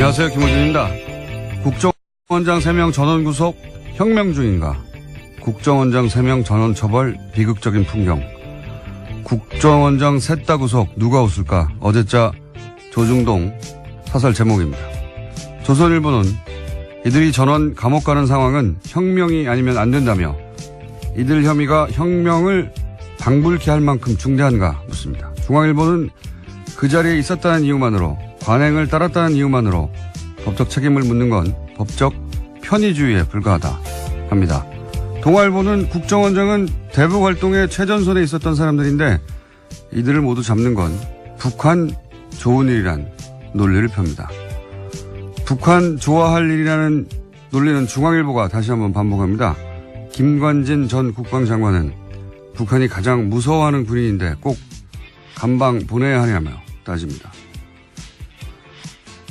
안녕하세요. 김호준입니다. 국정원장 3명 전원 구속 혁명 중인가? 국정원장 3명 전원 처벌 비극적인 풍경. 국정원장 셋 다 구속 누가 웃을까? 어제자 조중동 사설 제목입니다. 조선일보는 이들이 전원 감옥 가는 상황은 혁명이 아니면 안 된다며 이들 혐의가 혁명을 방불케 할 만큼 중대한가 묻습니다. 중앙일보는 그 자리에 있었다는 이유만으로 관행을 따랐다는 이유만으로 법적 책임을 묻는 건 법적 편의주의에 불과하다 합니다. 동아일보는 국정원장은 대북 활동의 최전선에 있었던 사람들인데 이들을 모두 잡는 건 북한 좋은 일이란 논리를 펴니다. 북한 좋아할 일이라는 논리는 중앙일보가 다시 한번 반복합니다. 김관진 전 국방장관은 북한이 가장 무서워하는 군인인데 꼭 감방 보내야 하냐며 따집니다.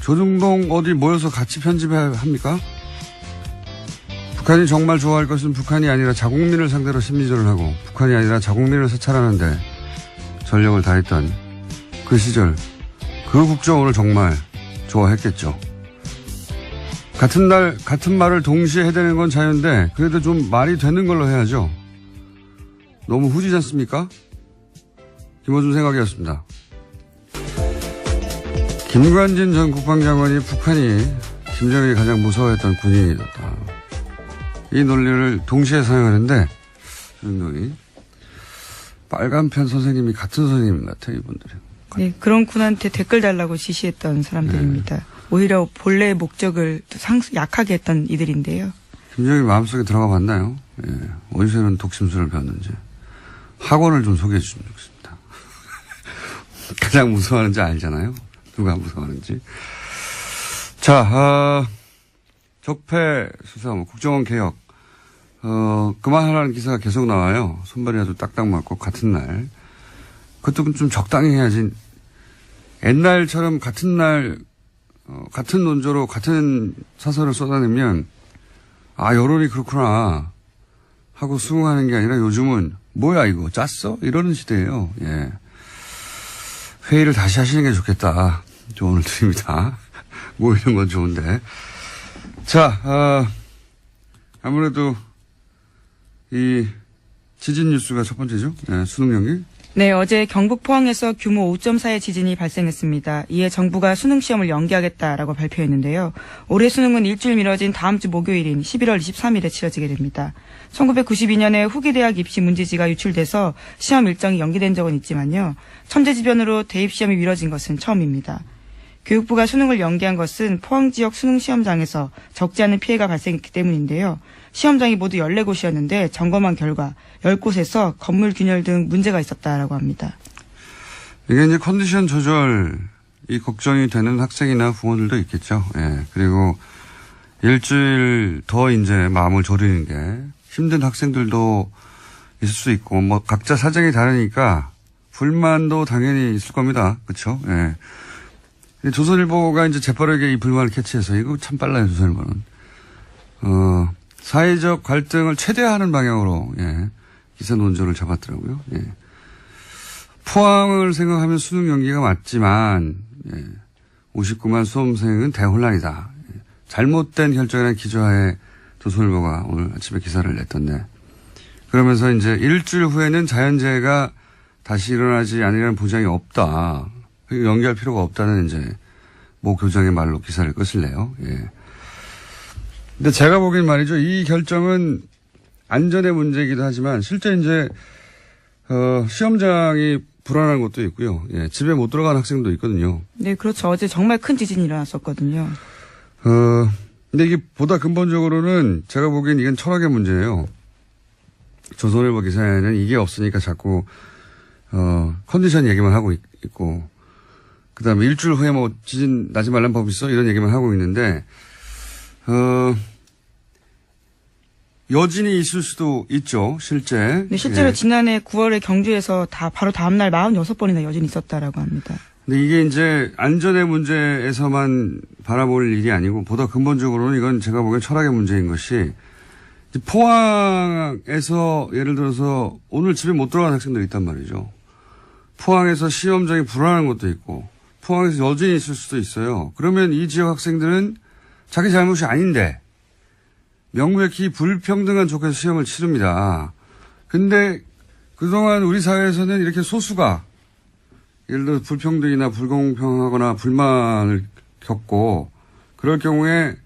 조중동 어디 모여서 같이 편집해야 합니까? 북한이 정말 좋아할 것은 북한이 아니라 자국민을 상대로 심리전을 하고 북한이 아니라 자국민을 사찰하는데 전력을 다했던 그 시절 그 국정원을 정말 좋아했겠죠. 같은 날 같은 말을 동시에 해대는 건 자유인데 그래도 좀 말이 되는 걸로 해야죠. 너무 후지지 않습니까? 김호준 생각이었습니다. 김관진 전 국방장관이 북한이 김정일이 가장 무서워했던 군인이었다. 이 논리를 동시에 사용하는데 조중동이 빨간편 선생님이 같은 선생님 같아요. 이분들이. 네, 그런 군한테 댓글 달라고 지시했던 사람들입니다. 네. 오히려 본래의 목적을 약하게 했던 이들인데요. 김정일 마음속에 들어가 봤나요? 예. 어디서 이런 독심술을 배웠는지. 학원을 좀 소개해 주시면 좋겠습니다. 가장 무서워하는지 알잖아요. 누가 무서워하는지. 자, 적폐 수사, 국정원 개혁. 그만하라는 기사가 계속 나와요. 손발이 아주 딱딱 맞고 같은 날. 그것도 좀 적당히 해야지. 옛날처럼 같은 날, 같은 논조로 같은 사설을 쏟아내면 여론이 그렇구나 하고 수긍하는 게 아니라 요즘은 뭐야 이거 짰어? 이러는 시대예요. 예. 회의를 다시 하시는 게 좋겠다. 조언을 드립니다. 모이는 건 좋은데. 자, 아무래도 이 지진 뉴스가 첫 번째죠. 네, 수능 연기. 네, 어제 경북 포항에서 규모 5.4의 지진이 발생했습니다. 이에 정부가 수능 시험을 연기하겠다라고 발표했는데요. 올해 수능은 일주일 미뤄진 다음 주 목요일인 11월 23일에 치러지게 됩니다. 1992년에 후기대학 입시 문제지가 유출돼서 시험 일정이 연기된 적은 있지만요. 천재지변으로 대입시험이 미뤄진 것은 처음입니다. 교육부가 수능을 연기한 것은 포항 지역 수능 시험장에서 적지 않은 피해가 발생했기 때문인데요. 시험장이 모두 14곳이었는데 점검한 결과 10곳에서 건물 균열 등 문제가 있었다라고 합니다. 이게 이제 컨디션 조절이 걱정이 되는 학생이나 부모들도 있겠죠. 예. 그리고 일주일 더 이제 마음을 졸이는 게 힘든 학생들도 있을 수 있고 뭐 각자 사정이 다르니까 불만도 당연히 있을 겁니다. 그렇죠? 예. 조선일보가 이제 재빠르게 이 불만을 캐치해서 이거 참 빨라요, 조선일보는. 사회적 갈등을 최대화하는 방향으로, 예, 기사 논조를 잡았더라고요. 예. 포항을 생각하면 수능 연기가 맞지만, 예, 59만 수험생은 대혼란이다. 예. 잘못된 결정이라는 기조하에 조선일보가 오늘 아침에 기사를 냈던데. 그러면서 이제 일주일 후에는 자연재해가 다시 일어나지 않으려는 보장이 없다. 연기할 필요가 없다는 이제 모 교장의 말로 기사를 끝을 내요. 예. 근데 제가 보기엔 말이죠. 이 결정은 안전의 문제이기도 하지만 실제 이제 시험장이 불안한 것도 있고요. 예. 집에 못 들어간 학생도 있거든요. 네, 그렇죠. 어제 정말 큰 지진이 일어났었거든요. 근데 이게 보다 근본적으로는 제가 보기엔 이건 철학의 문제예요. 조선일보 기사에는 이게 없으니까 자꾸 컨디션 얘기만 하고 있고 그 다음에 일주일 후에 뭐 지진 나지 말란 법 있어? 이런 얘기만 하고 있는데, 여진이 있을 수도 있죠, 실제. 네, 실제로 예. 지난해 9월에 경주에서 바로 다음날 46번이나 여진이 있었다라고 합니다. 근데 이게 이제 안전의 문제에서만 바라볼 일이 아니고 보다 근본적으로는 이건 제가 보기엔 철학의 문제인 것이 포항에서 예를 들어서 오늘 집에 못 들어간 학생들이 있단 말이죠. 포항에서 시험장이 불안한 것도 있고 포항에서 여전히 있을 수도 있어요. 그러면 이 지역 학생들은 자기 잘못이 아닌데 명백히 불평등한 조건에서 시험을 치릅니다. 근데 그동안 우리 사회에서는 이렇게 소수가 예를 들어 불평등이나 불공평하거나 불만을 겪고 그럴 경우에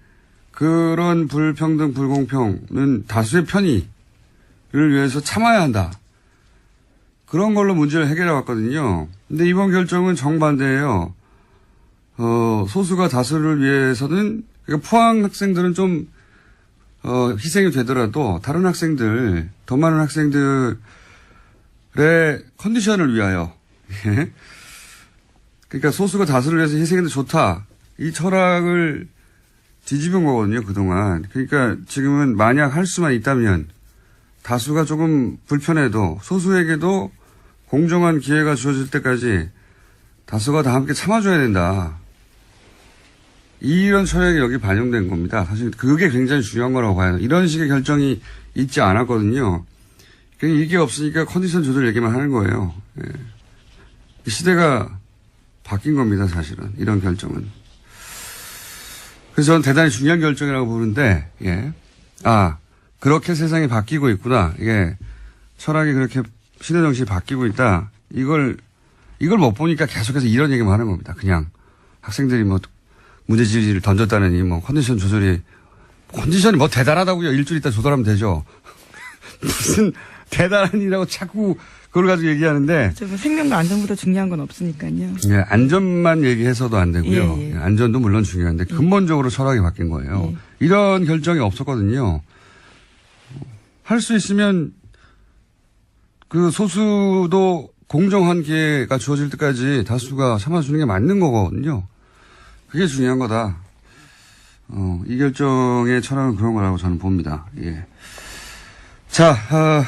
그런 불평등, 불공평은 다수의 편의를 위해서 참아야 한다. 그런 걸로 문제를 해결해 왔거든요. 근데 이번 결정은 정반대예요. 소수가 다수를 위해서는 그러니까 포항 학생들은 좀 희생이 되더라도 다른 학생들, 더 많은 학생들의 컨디션을 위하여 그러니까 소수가 다수를 위해서 희생해도 좋다. 이 철학을 뒤집은 거거든요, 그동안. 그러니까 지금은 만약 할 수만 있다면 다수가 조금 불편해도 소수에게도 공정한 기회가 주어질 때까지 다수가 다 함께 참아줘야 된다. 이런 철학이 여기 반영된 겁니다. 사실 그게 굉장히 중요한 거라고 봐요. 이런 식의 결정이 있지 않았거든요. 그러니까 이게 없으니까 컨디션 조절 얘기만 하는 거예요. 예. 시대가 바뀐 겁니다, 사실은. 이런 결정은. 그래서 저는 대단히 중요한 결정이라고 보는데, 예. 그렇게 세상이 바뀌고 있구나. 이게 철학이 그렇게 시대 정신이 바뀌고 있다. 이걸 못 보니까 계속해서 이런 얘기만 하는 겁니다. 그냥 학생들이 뭐 문제지를 던졌다느니 뭐 컨디션이 뭐 대단하다고요. 일주일 있다 조절하면 되죠. 무슨 대단한이라고 자꾸 그걸 가지고 얘기하는데. 뭐 생명과 안전보다 중요한 건 없으니까요. 예, 안전만 얘기해서도 안 되고요. 예. 안전도 물론 중요한데 근본적으로 철학이 바뀐 거예요. 이런 결정이 없었거든요. 할 수 있으면 그 소수도 공정한 기회가 주어질 때까지 다수가 참아주는 게 맞는 거거든요. 그게 중요한 거다. 이 결정의 철학은 그런 거라고 저는 봅니다. 예. 자,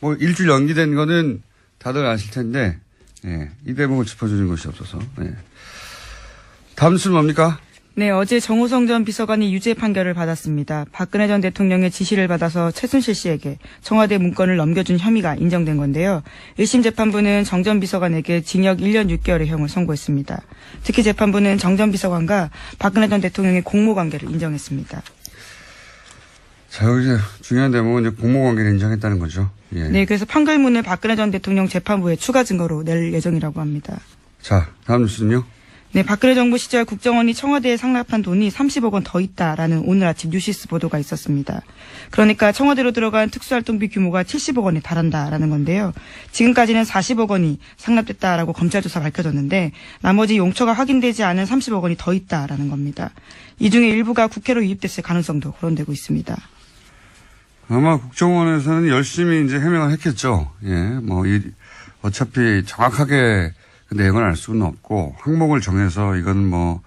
뭐 일주일 연기된 거는 다들 아실 텐데, 예. 이 대목을 짚어주는 것이 없어서. 예. 다음 뉴스는 뭡니까? 네, 어제 정호성 전 비서관이 유죄 판결을 받았습니다. 박근혜 전 대통령의 지시를 받아서 최순실 씨에게 청와대 문건을 넘겨준 혐의가 인정된 건데요. 1심 재판부는 정 전 비서관에게 징역 1년 6개월의 형을 선고했습니다. 특히 재판부는 정 전 비서관과 박근혜 전 대통령의 공모관계를 인정했습니다. 자, 여기 중요한 대목은 이제 공모관계를 인정했다는 거죠. 예. 네, 그래서 판결문을 박근혜 전 대통령 재판부에 추가 증거로 낼 예정이라고 합니다. 자, 다음 뉴스는요? 네, 박근혜 정부 시절 국정원이 청와대에 상납한 돈이 30억 원 더 있다라는 오늘 아침 뉴시스 보도가 있었습니다. 그러니까 청와대로 들어간 특수활동비 규모가 70억 원에 달한다라는 건데요. 지금까지는 40억 원이 상납됐다라고 검찰 조사 밝혀졌는데 나머지 용처가 확인되지 않은 30억 원이 더 있다라는 겁니다. 이 중에 일부가 국회로 유입됐을 가능성도 거론되고 있습니다. 아마 국정원에서는 열심히 이제 해명을 했겠죠. 예, 어차피 정확하게 그 내용을 알 수는 없고 항목을 정해서 이건 뭐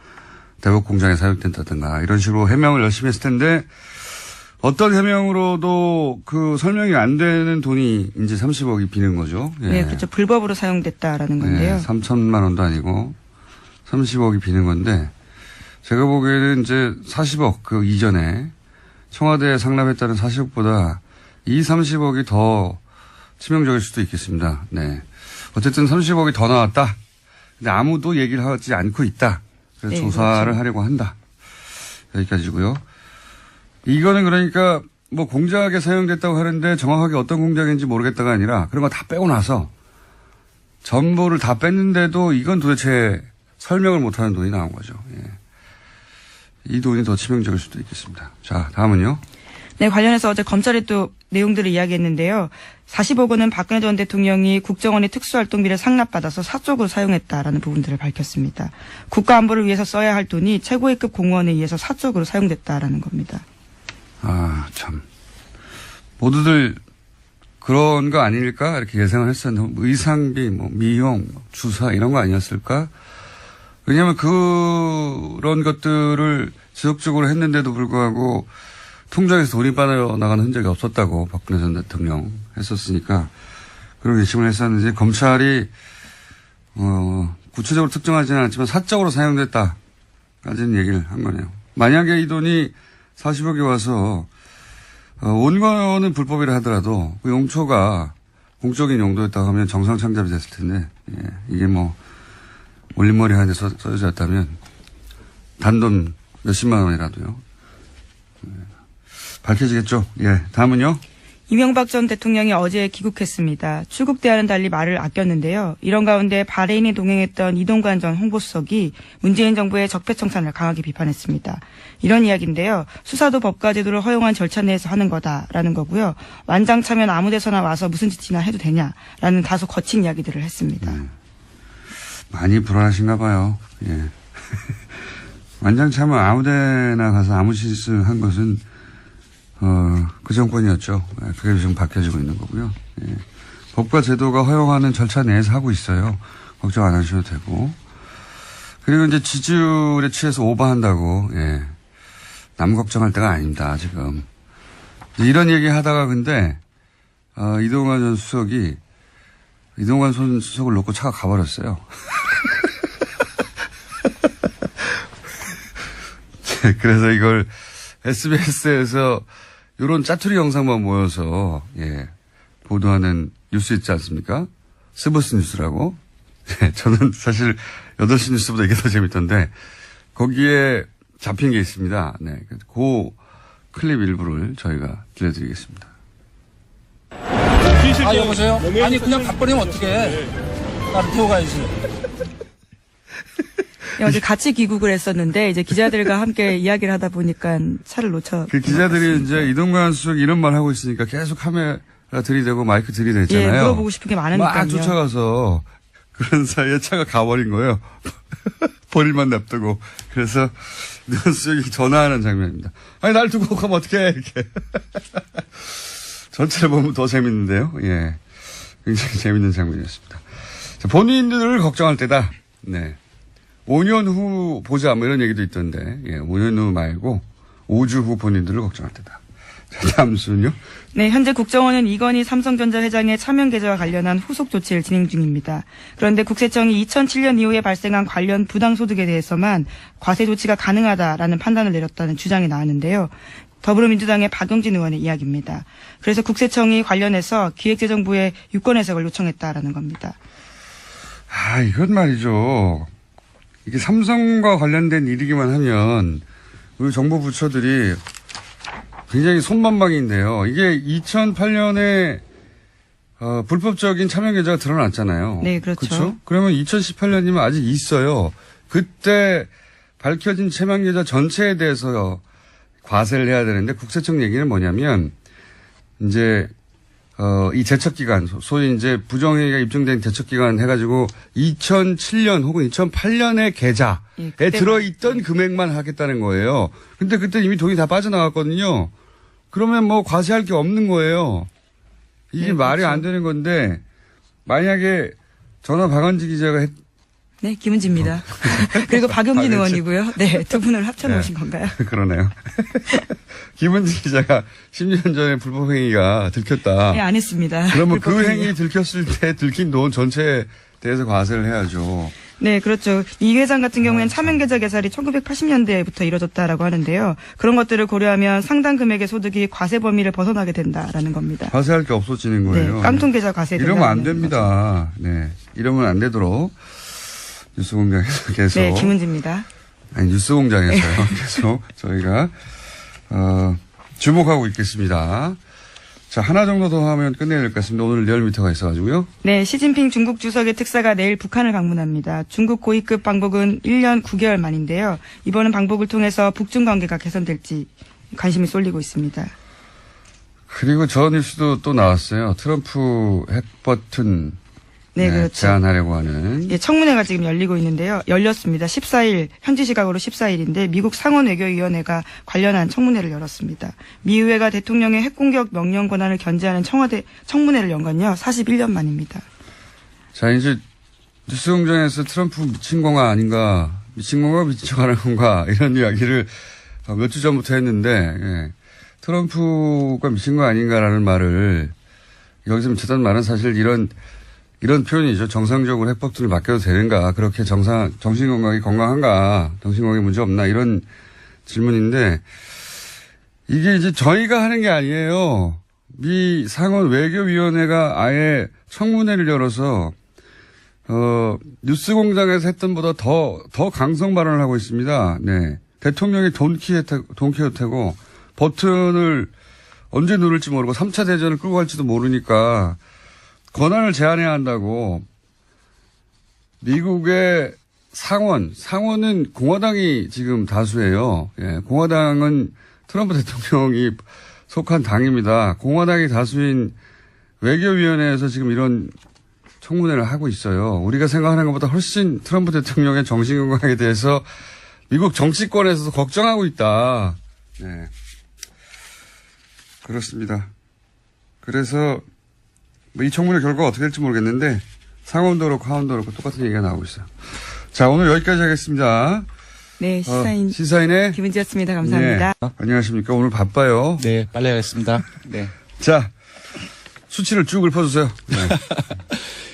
대북 공장에 사용된다든가 이런 식으로 해명을 열심히 했을 텐데 어떤 해명으로도 그 설명이 안 되는 돈이 이제 30억이 비는 거죠. 예. 네, 그렇죠. 불법으로 사용됐다라는 건데요. 예, 3천만 원도 아니고 30억이 비는 건데 제가 보기에는 이제 40억 그 이전에 청와대에 상납했다는 40억보다 이 30억이 더 치명적일 수도 있겠습니다. 네. 어쨌든 30억이 더 나왔다. 근데 아무도 얘기를 하지 않고 있다. 그래서 네, 조사를 그렇죠. 하려고 한다. 여기까지고요. 이거는 그러니까 뭐 공작에 사용됐다고 하는데 정확하게 어떤 공작인지 모르겠다가 아니라 그런 거 다 빼고 나서 전부를 다 뺐는데도 이건 도대체 설명을 못하는 돈이 나온 거죠. 예. 이 돈이 더 치명적일 수도 있겠습니다. 자, 다음은요. 네, 관련해서 어제 검찰이 또 내용들을 이야기했는데요. 40억 원은 박근혜 전 대통령이 국정원의 특수활동비를 상납받아서 사적으로 사용했다라는 부분들을 밝혔습니다. 국가안보를 위해서 써야 할 돈이 최고위급 공무원에 의해서 사적으로 사용됐다라는 겁니다. 아, 참. 모두들 그런 거 아닐까? 이렇게 예상을 했었는데, 의상비, 미용, 주사 이런 거 아니었을까? 왜냐하면 그런 것들을 지속적으로 했는데도 불구하고 통장에서 돈이 빠져나가는 흔적이 없었다고 박근혜 전 대통령 했었으니까 그런 의심을 했었는지 검찰이 구체적으로 특정하지는 않지만 사적으로 사용됐다까지는 얘기를 한 거네요. 만약에 이 돈이 40억이 와서 온 거는 불법이라 하더라도 그 용처가 공적인 용도였다고 하면 정상창잡이 됐을 텐데 예, 이게 올림머리 하는데 써졌다면 단돈 몇십만 원이라도요. 밝혀지겠죠. 예, 다음은요. 이명박 전 대통령이 어제 귀국했습니다. 출국 때와는 달리 말을 아꼈는데요. 이런 가운데 바레인에 동행했던 이동관 전 홍보수석이 문재인 정부의 적폐청산을 강하게 비판했습니다. 이런 이야기인데요. 수사도 법과 제도를 허용한 절차 내에서 하는 거다라는 거고요. 완장 차면 아무 데서나 와서 무슨 짓이나 해도 되냐라는 다소 거친 이야기들을 했습니다. 많이 불안하신가 봐요. 예. 완장 차면 아무 데나 가서 아무 짓을 한 것은 그 정권이었죠. 그게 지금 바뀌어지고 있는 거고요. 예. 법과 제도가 허용하는 절차 내에서 하고 있어요. 걱정 안 하셔도 되고. 그리고 이제 지지율에 취해서 오버한다고, 예. 남 걱정할 때가 아닙니다, 지금. 이런 얘기 하다가 근데, 이동관 전 수석이, 이동관 전 수석을 놓고 차가 가버렸어요. 그래서 이걸 SBS에서 이런 짜투리 영상만 모여서, 예, 보도하는 뉴스 있지 않습니까? 스브스 뉴스라고. 예, 저는 사실 8시 뉴스보다 이게 더 재밌던데, 거기에 잡힌 게 있습니다. 네. 그 클립 일부를 저희가 들려드리겠습니다. 여보세요? 아니, 그냥 가버리면 어떡해. 나를 태워 가야지. 어제 같이 귀국을 했었는데 이제 기자들과 함께 이야기를 하다 보니까 차를 놓쳐. 그 기자들이 이제 이동관 수석이 이런 말 하고 있으니까 계속 카메라 들이대고 마이크 들이대잖아요. 예, 물어보고 싶은 게 많으니까요. 막 쫓아가서 그런 사이에 차가 가버린 거예요. 버릴만 냅두고. 그래서 이동관 수석이 전화하는 장면입니다. 아니 날 두고 가면 어떡해 이렇게. 전체를 보면 더 재밌는데요. 예, 굉장히 재밌는 장면이었습니다. 자, 본인들을 걱정할 때다. 네. 5년 후 보자, 뭐 이런 얘기도 있던데, 예, 5년 후 말고 5주 후 본인들을 걱정할 때다. 자, 다음 순요. 네, 현재 국정원은 이건희 삼성전자 회장의 차명 계좌와 관련한 후속 조치를 진행 중입니다. 그런데 국세청이 2007년 이후에 발생한 관련 부당소득에 대해서만 과세 조치가 가능하다라는 판단을 내렸다는 주장이 나왔는데요. 더불어민주당의 박용진 의원의 이야기입니다. 그래서 국세청이 관련해서 기획재정부에 유권 해석을 요청했다라는 겁니다. 아, 이건 말이죠. 이게 삼성과 관련된 일이기만 하면 우리 정부 부처들이 굉장히 손만방인데요. 이게 2008년에 불법적인 차명 계좌가 드러났잖아요. 네, 그렇죠. 그렇죠? 그러면 2018년이면 아직 있어요. 그때 밝혀진 차명 계좌 전체에 대해서 과세를 해야 되는데 국세청 얘기는 뭐냐면 이제 이 제척기간, 소위 이제 부정행위가 입증된 제척기간 해가지고 2007년 혹은 2008년의 계좌에 들어있던 금액만 하겠다는 거예요. 근데 그때 이미 돈이 다 빠져나갔거든요. 그러면 뭐 과세할 게 없는 거예요. 이게 네, 말이 그렇죠. 안 되는 건데, 만약에 전화 박원지 기자가 네, 김은지입니다. 그리고 박용진 의원이고요. 네, 두 분을 합쳐놓으신 네. 건가요? 그러네요. 김은지 기자가 10년 전에 불법행위가 들켰다. 네, 안 했습니다. 그러면 그 행위 들켰을 때 들킨 돈 전체에 대해서 과세를 해야죠. 네, 그렇죠. 이 회장 같은 경우에는 차명계좌 개설이 1980년대부터 이뤄졌다라고 하는데요. 그런 것들을 고려하면 상당 금액의 소득이 과세 범위를 벗어나게 된다라는 겁니다. 과세할 게 없어지는 거예요. 네, 깡통계좌 과세. 이러면 안 됩니다. 거죠. 네, 이러면 안 되도록 뉴스공장에서 계속. 네, 김은지입니다. 아니, 뉴스공장에서요. 계속 저희가 주목하고 있겠습니다. 자, 하나 정도 더 하면 끝내야 될 것 같습니다. 오늘 리얼미터가 있어가지고요. 네, 시진핑 중국 주석의 특사가 내일 북한을 방문합니다. 중국 고위급 방북은 1년 9개월 만인데요. 이번은 방북을 통해서 북중 관계가 개선될지 관심이 쏠리고 있습니다. 그리고 저 뉴스도 또 나왔어요. 트럼프 핵버튼 네, 그렇죠. 제안하려고 하는. 예, 청문회가 지금 열리고 있는데요. 열렸습니다. 14일, 현지 시각으로 14일인데 미국 상원외교위원회가 관련한 청문회를 열었습니다. 미 의회가 대통령의 핵공격 명령 권한을 견제하는 청문회를 연 건요. 41년 만입니다. 자, 이제 뉴스공장에서 트럼프 미친 건가 아닌가, 미친 건가 미친 척하는 건가 이런 이야기를 몇 주 전부터 했는데 예. 트럼프가 미친 거 아닌가라는 말을 여기서 미쳤다는 말은 사실 이런 표현이죠. 정상적으로 핵버튼을 맡겨도 되는가. 그렇게 정신건강이 건강한가. 정신건강에 문제 없나. 이런 질문인데 이게 이제 저희가 하는 게 아니에요. 미 상원 외교위원회가 아예 청문회를 열어서 뉴스공장에서 했던 보다 더 강성 발언을 하고 있습니다. 네. 대통령이 돈키호테고 버튼을 언제 누를지 모르고 3차 대전을 끌고 갈지도 모르니까 권한을 제한해야 한다고 미국의 상원은 공화당이 지금 다수예요. 예, 공화당은 트럼프 대통령이 속한 당입니다. 공화당이 다수인 외교위원회에서 지금 이런 청문회를 하고 있어요. 우리가 생각하는 것보다 훨씬 트럼프 대통령의 정신건강에 대해서 미국 정치권에서도 걱정하고 있다. 네. 그렇습니다. 그래서 이 청문회 결과가 어떻게 될지 모르겠는데 상원도 그렇고 하원도 그렇고 똑같은 얘기가 나오고 있어요. 자, 오늘 여기까지 하겠습니다. 네, 시사인 시사인의 김은지였습니다. 감사합니다. 네. 안녕하십니까. 오늘 바빠요. 네, 빨리 하겠습니다. 네. 자, 수치를 쭉 읊어주세요. 네.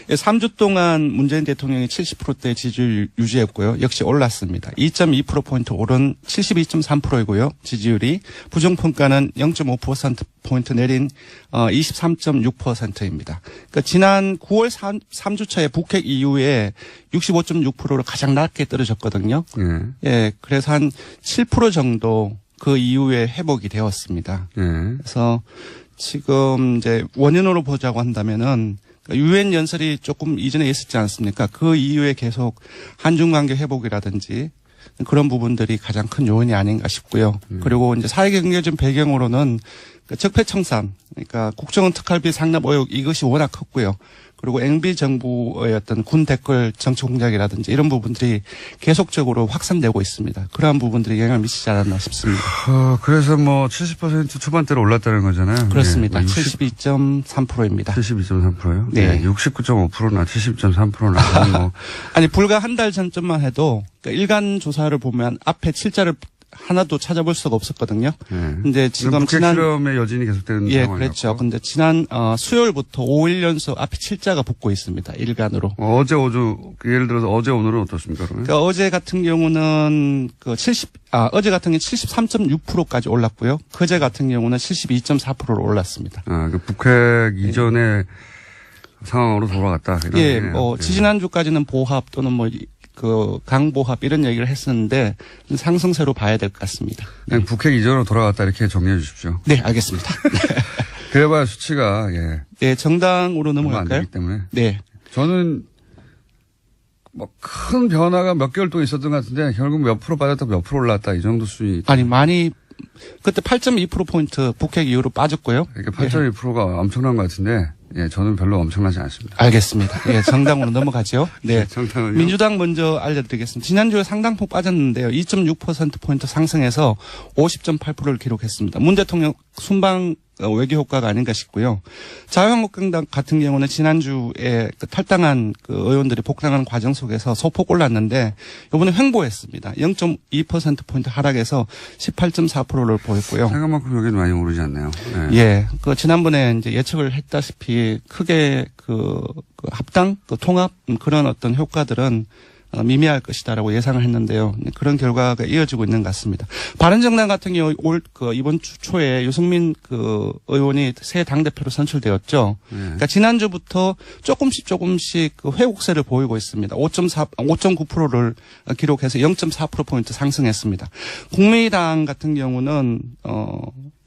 3주 동안 문재인 대통령이 70%대 지지율 유지했고요. 역시 올랐습니다. 2.2%포인트 오른 72.3%이고요. 지지율이. 부정평가는 0.5%포인트 내린 23.6%입니다. 그러니까 지난 9월 3주차에 북핵 이후에 65.6%로 가장 낮게 떨어졌거든요. 예, 그래서 한 7% 정도 그 이후에 회복이 되었습니다. 그래서 지금 이제 원인으로 보자고 한다면은 유엔 연설이 조금 이전에 있었지 않습니까? 그 이후에 계속 한중 관계 회복이라든지 그런 부분들이 가장 큰 요인이 아닌가 싶고요. 그리고 이제 사회경제적 배경으로는 적폐청산, 그러니까 국정원 특활비 상납 의혹 이것이 워낙 컸고요. 그리고 MB 정부의 어떤 군 댓글 정치 공작이라든지 이런 부분들이 계속적으로 확산되고 있습니다. 그러한 부분들이 영향을 미치지 않았나 싶습니다. 그래서 뭐 70% 초반대로 올랐다는 거잖아요. 그렇습니다. 네. 72.3%입니다. 72.3%요? 네. 69.5%나 70.3%나. 뭐. 아니, 불과 한 달 전쯤만 해도 그러니까 일간 조사를 보면 앞에 7자를 하나도 찾아볼 수가 없었거든요. 근데 지금 북핵 실험의 여진이 계속되는 예, 상황이었고. 그렇죠. 근데 지난 수요일부터 5일 연속 앞에 7자가 붙고 있습니다. 일간으로. 어제 예를 들어서 어제 오늘은 어떻습니까? 그러면? 그러니까 어제 같은 경우는 어제 같은 경우는 73.6%까지 올랐고요. 그제 같은 경우는 72.4%로 올랐습니다. 북핵 이전의 상황으로 돌아갔다. 예, 지지난주까지는 보합 또는 강보합 이런 얘기를 했었는데 상승세로 봐야 될 것 같습니다. 그냥 북핵 이전으로 돌아갔다 이렇게 정리해 주십시오. 네, 알겠습니다. 그래봐야 수치가 네, 정당으로 넘어갈까요? 안 되기 때문에. 네. 저는 큰 변화가 몇 개월 동안 있었던 것 같은데 결국 몇 프로 빠졌다 몇 프로 올랐다 이 정도 수준이. 아니 많이 그때 8.2%포인트 북핵 이후로 빠졌고요. 그러니까 8.2%가 엄청난 것 같은데 저는 별로 엄청나지 않습니다. 알겠습니다. 예, 정당으로 넘어가죠. 네. 정당은요? 민주당 먼저 알려드리겠습니다. 지난주에 상당폭 빠졌는데요. 2.6%포인트 상승해서 50.8%를 기록했습니다. 문 대통령 순방 외교 효과가 아닌가 싶고요. 자유한국당 같은 경우는 지난주에 탈당한 의원들이 복당하는 과정 속에서 소폭 올랐는데 이번에 횡보했습니다. 0.2%포인트 하락해서 18.4%를 보였고요. 생각만큼 여기는 많이 오르지 않네요. 네. 예. 지난번에 이제 예측을 했다시피 크게 합당, 통합 그런 어떤 효과들은 미미할 것이다라고 예상을 했는데요. 그런 결과가 이어지고 있는 것 같습니다. 바른정당 같은 경우 이번 주 초에 유승민 의원이 새 당대표로 선출되었죠. 그러니까 지난주부터 조금씩 회복세를 보이고 있습니다. 5.9%를 기록해서 0.4%포인트 상승했습니다. 국민의당 같은 경우는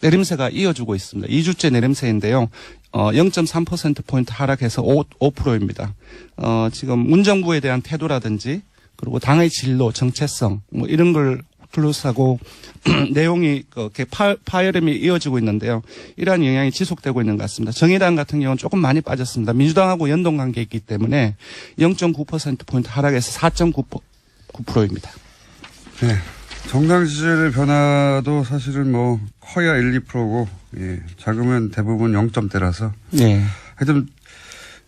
내림세가 이어지고 있습니다. 2주째 내림세인데요. 0.3%포인트 하락해서 5%입니다. 지금 문정부에 대한 태도라든지 그리고 당의 진로, 정체성 이런 걸 둘러싸고 내용이 파열음이 이어지고 있는데요. 이러한 영향이 지속되고 있는 것 같습니다. 정의당 같은 경우는 조금 많이 빠졌습니다. 민주당하고 연동관계에 있기 때문에 0.9%포인트 하락해서 4.9%입니다. 네. 정당 지지율의 변화도 사실은 커야 1, 2%고, 작으면 대부분 0점대라서. 네. 하여튼,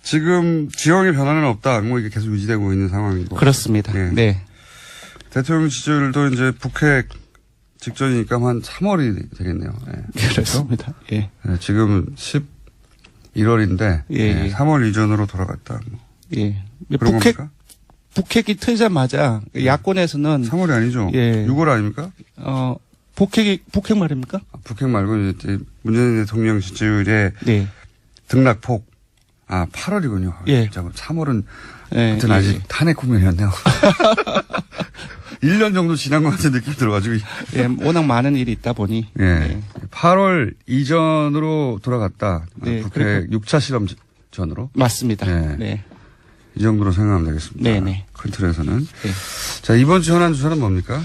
지금 지형의 변화는 없다. 이게 계속 유지되고 있는 상황이고. 그렇습니다. 네. 대통령 지지율도 이제 북핵 직전이니까 한 3월이 되겠네요. 그렇습니다. 예. 지금 11월인데, 3월 이전으로 돌아갔다. 예. 그런 겁니까? 북핵이 트자마자 야권에서는 3월이 아니죠. 6월 아닙니까? 북핵 말입니까? 북핵 말고 이제 문재인 대통령 지지율의 등락폭. 8월이군요. 예. 3월은 예, 하여튼 아직 탄핵 국면이었네요. 1년 정도 지난 것 같은 느낌이 들어가지고. 예, 워낙 많은 일이 있다 보니. 예. 예. 8월 이전으로 돌아갔다. 네, 국회 6차 실험 전으로. 맞습니다. 네. 네. 이 정도로 생각하면 되겠습니다. 네네. 큰 틀에서는. 네. 자, 이번 주 현안 주사는 뭡니까?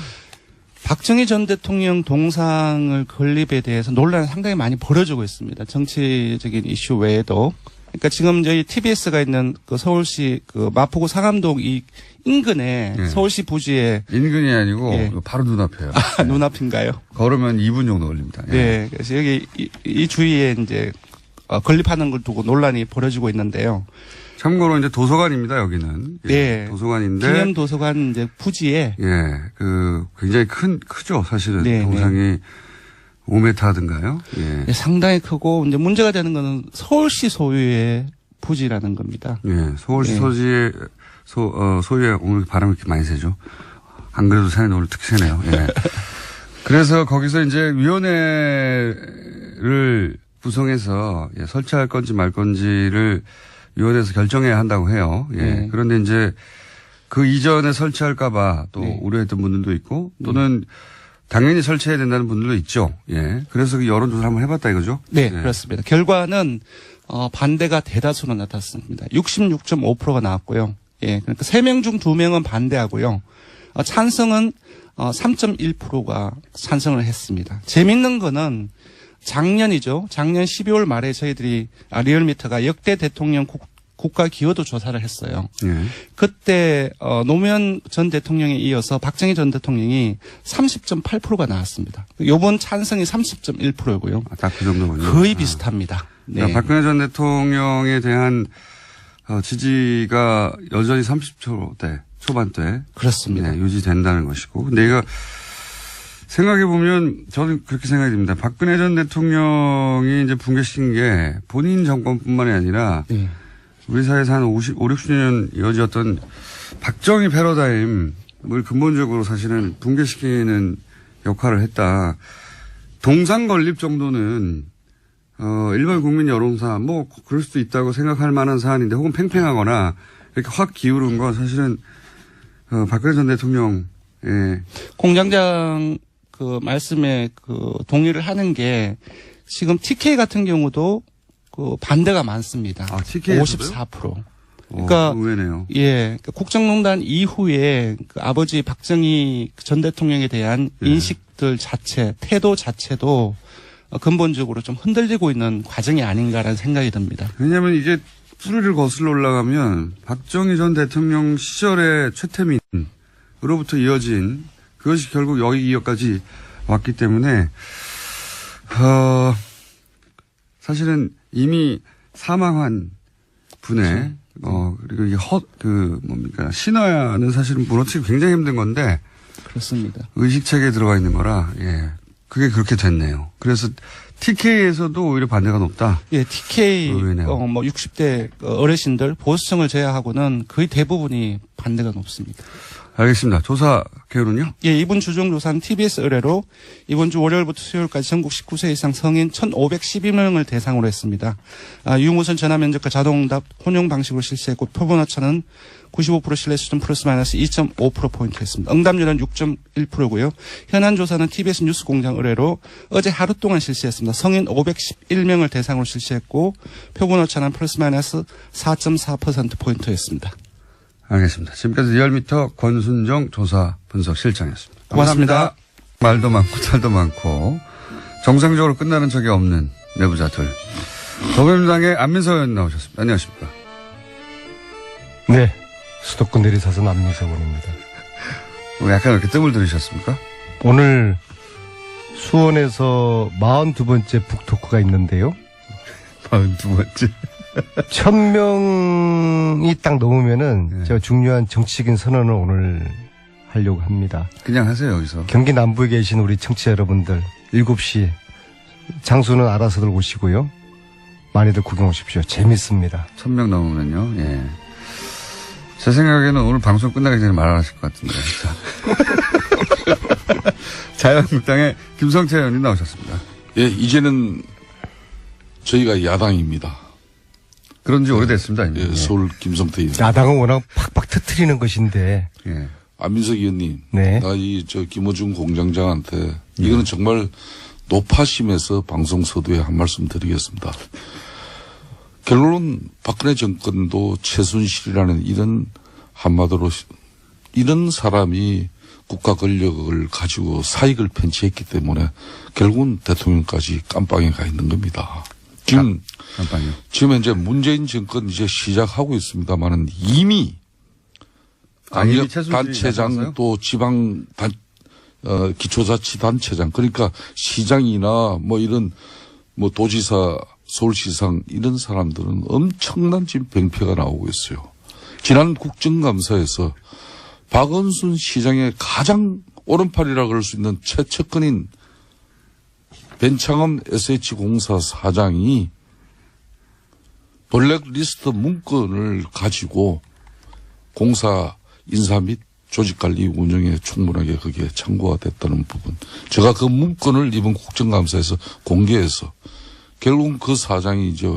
박정희 전 대통령 동상을 건립에 대해서 논란이 상당히 많이 벌어지고 있습니다. 정치적인 이슈 외에도. 그러니까 지금 저희 TBS가 있는 그 서울시 그 마포구 상암동 이 인근에 네. 서울시 부지에 인근이 아니고 예. 바로 눈앞이에요. 눈앞인가요? 걸으면 2분 정도 걸립니다. 예. 네. 그래서 여기 이 주위에 이제 건립하는 걸 두고 논란이 벌어지고 있는데요. 참고로 이제 도서관입니다, 여기는. 예. 네. 도서관인데. 기념 도서관 이제 부지에 예. 굉장히 크죠, 사실은. 네, 동상이 5m든가요? 예. 상당히 크고 이제 문제가 되는 거는 서울시 소유의 부지라는 겁니다. 예. 서울시 네. 소지의, 소유의, 오늘 바람이 이렇게 많이 세죠. 안 그래도 새는데 오늘 특히 세네요. 예. 그래서 거기서 이제 위원회를 구성해서 설치할 건지 말 건지를 위원회에서 결정해야 한다고 해요. 예. 네. 그런데 이제 그 이전에 설치할까봐 또 네. 우려했던 분들도 있고 또는 당연히 설치해야 된다는 분들도 있죠. 예. 그래서 그 여론조사를 한번 해봤다 이거죠? 네, 그렇습니다. 결과는 반대가 대다수로 나타났습니다. 66.5%가 나왔고요. 예, 그러니까 3명 중 2명은 반대하고요. 찬성은 3.1%가 찬성을 했습니다. 재밌는 거는 작년이죠. 작년 12월 말에 저희들이 리얼미터가 역대 대통령 국가 기여도 조사를 했어요. 예. 그때 노무현 전 대통령에 이어서 박정희 전 대통령이 30.8%가 나왔습니다. 이번 찬성이 30.1%고요. 딱 그 정도군요. 거의 비슷합니다. 네. 그러니까 박근혜 전 대통령에 대한 지지가 여전히 30%대 초반대 그렇습니다. 네, 유지된다는 것이고. 근데 이거 생각해보면 저는 그렇게 생각이 듭니다. 박근혜 전 대통령이 이제 붕괴시킨 게 본인 정권뿐만이 아니라 네. 우리 사회에서 한 60년 이어졌던 박정희 패러다임을 근본적으로 사실은 붕괴시키는 역할을 했다. 동상 건립 정도는 일반 국민 여론사 뭐 그럴 수도 있다고 생각할 만한 사안인데 혹은 팽팽하거나 이렇게 확 기울은 건 사실은 박근혜 전 대통령의 공장장 그 말씀에 그 동의를 하는 게 지금 TK 같은 경우도 그 반대가 많습니다. TK 에서도요? 54%. 그러니까 의외네요. 예, 국정농단 이후에 그 아버지 박정희 전 대통령에 대한 인식들 자체, 태도 자체도 근본적으로 좀 흔들리고 있는 과정이 아닌가라는 생각이 듭니다. 왜냐하면 이게 뿌리를 거슬러 올라가면 박정희 전 대통령 시절의 최태민으로부터 이어진 그것이 결국 여기까지 왔기 때문에 사실은 이미 사망한 분의 그리고 이게 신화는 사실은 무너뜨리기 굉장히 힘든 건데 그렇습니다. 의식체계에 들어가 있는 거라 예 그게 그렇게 됐네요. 그래서 TK에서도 오히려 반대가 높다. 예, TK 의외네요. 뭐 60대 어르신들 보수층을 제외하고는 거의 대부분이 반대가 높습니다. 알겠습니다. 조사 개요는요? 예, 이번 주정조사는 TBS 의뢰로 이번 주 월요일부터 수요일까지 전국 19세 이상 성인 1,512명을 대상으로 했습니다. 유무선 전화면접과 자동응답 혼용 방식으로 실시했고 표본 오차는 95% 신뢰 수준 플러스 마이너스 2.5%포인트였습니다. 응답률은 6.1%고요. 현안 조사는 TBS 뉴스공장 의뢰로 어제 하루 동안 실시했습니다. 성인 511명을 대상으로 실시했고 표본 오차는 플러스 마이너스 4.4%포인트였습니다. 알겠습니다. 지금까지 리얼미터 권순정 조사 분석 실장이었습니다. 고맙습니다. 말도 많고 탈도 많고 정상적으로 끝나는 적이 없는 내부자들. 더불어민주당의 안민석 의원 나오셨습니다. 안녕하십니까. 네. 수도권 내리사선 안민석 의원입니다. 약간 이렇게 뜸을 들이셨습니까? 오늘 수원에서 42번째 북토크가 있는데요. 42번째. 1000명이 딱 넘으면은 네. 제가 중요한 정치적인 선언을 오늘 하려고 합니다. 그냥 하세요, 여기서. 경기 남부에 계신 우리 청취자 여러분들 7시 장소는 알아서들 오시고요. 많이들 구경 오십시오. 재밌습니다. 1000명 넘으면요. 예. 제 생각에는 오늘 방송 끝나기 전에 말하실 것 같은데. 자유한국당의 김성태 의원님 나오셨습니다. 예, 이제는 저희가 야당입니다. 그런 지 오래됐습니다. 이미. 예, 서울 김성태입니다. 야당은 워낙 팍팍 터트리는 것인데. 예. 안민석 의원님, 네. 나 김어준 공장장한테 이거는 정말 노파심에서 방송 서두에 한 말씀 드리겠습니다. 결론은 박근혜 정권도 최순실이라는 이런 한마디로 이런 사람이 국가 권력을 가지고 사익을 편취했기 때문에 결국은 대통령까지 깜빵에 가 있는 겁니다. 지금 현재 문재인 정권 이제 시작하고 있습니다만은 이미 이미 단체장 또 지방 기초자치단체장 그러니까 시장이나 뭐 이런 뭐 도지사 서울시장 이런 사람들은 엄청난 지금 병폐가 나오고 있어요. 지난 국정감사에서 박원순 시장의 가장 오른팔이라 그럴 수 있는 최측근인 벤창엄 SH공사 사장이 블랙리스트 문건을 가지고 공사 인사 및 조직관리 운영에 충분하게 그게 참고가 됐다는 부분. 제가 그 문건을 이번 국정감사에서 공개해서 결국 그 사장이 이제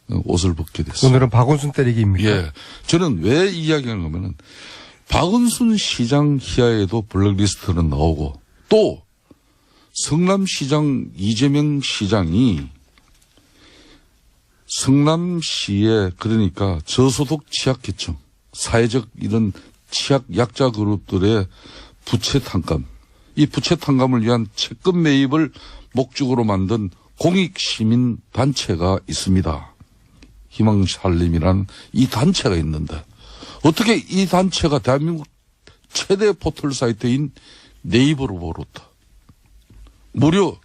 옷을 벗게 됐어요. 오늘은 박원순 때리기입니까? 예. 저는 왜 이야기하는 거면은 박원순 시장 희하에도 블랙리스트는 나오고 또 성남시장 이재명 시장이 성남시에 그러니까 저소득 취약계층 사회적 이런 취약 약자 그룹들의 부채 탕감 이 부채 탕감을 위한 채권 매입을 목적으로 만든 공익 시민 단체가 있습니다. 희망살림이라는 이 단체가 있는데 어떻게 이 단체가 대한민국 최대 포털 사이트인 네이버로부터 무려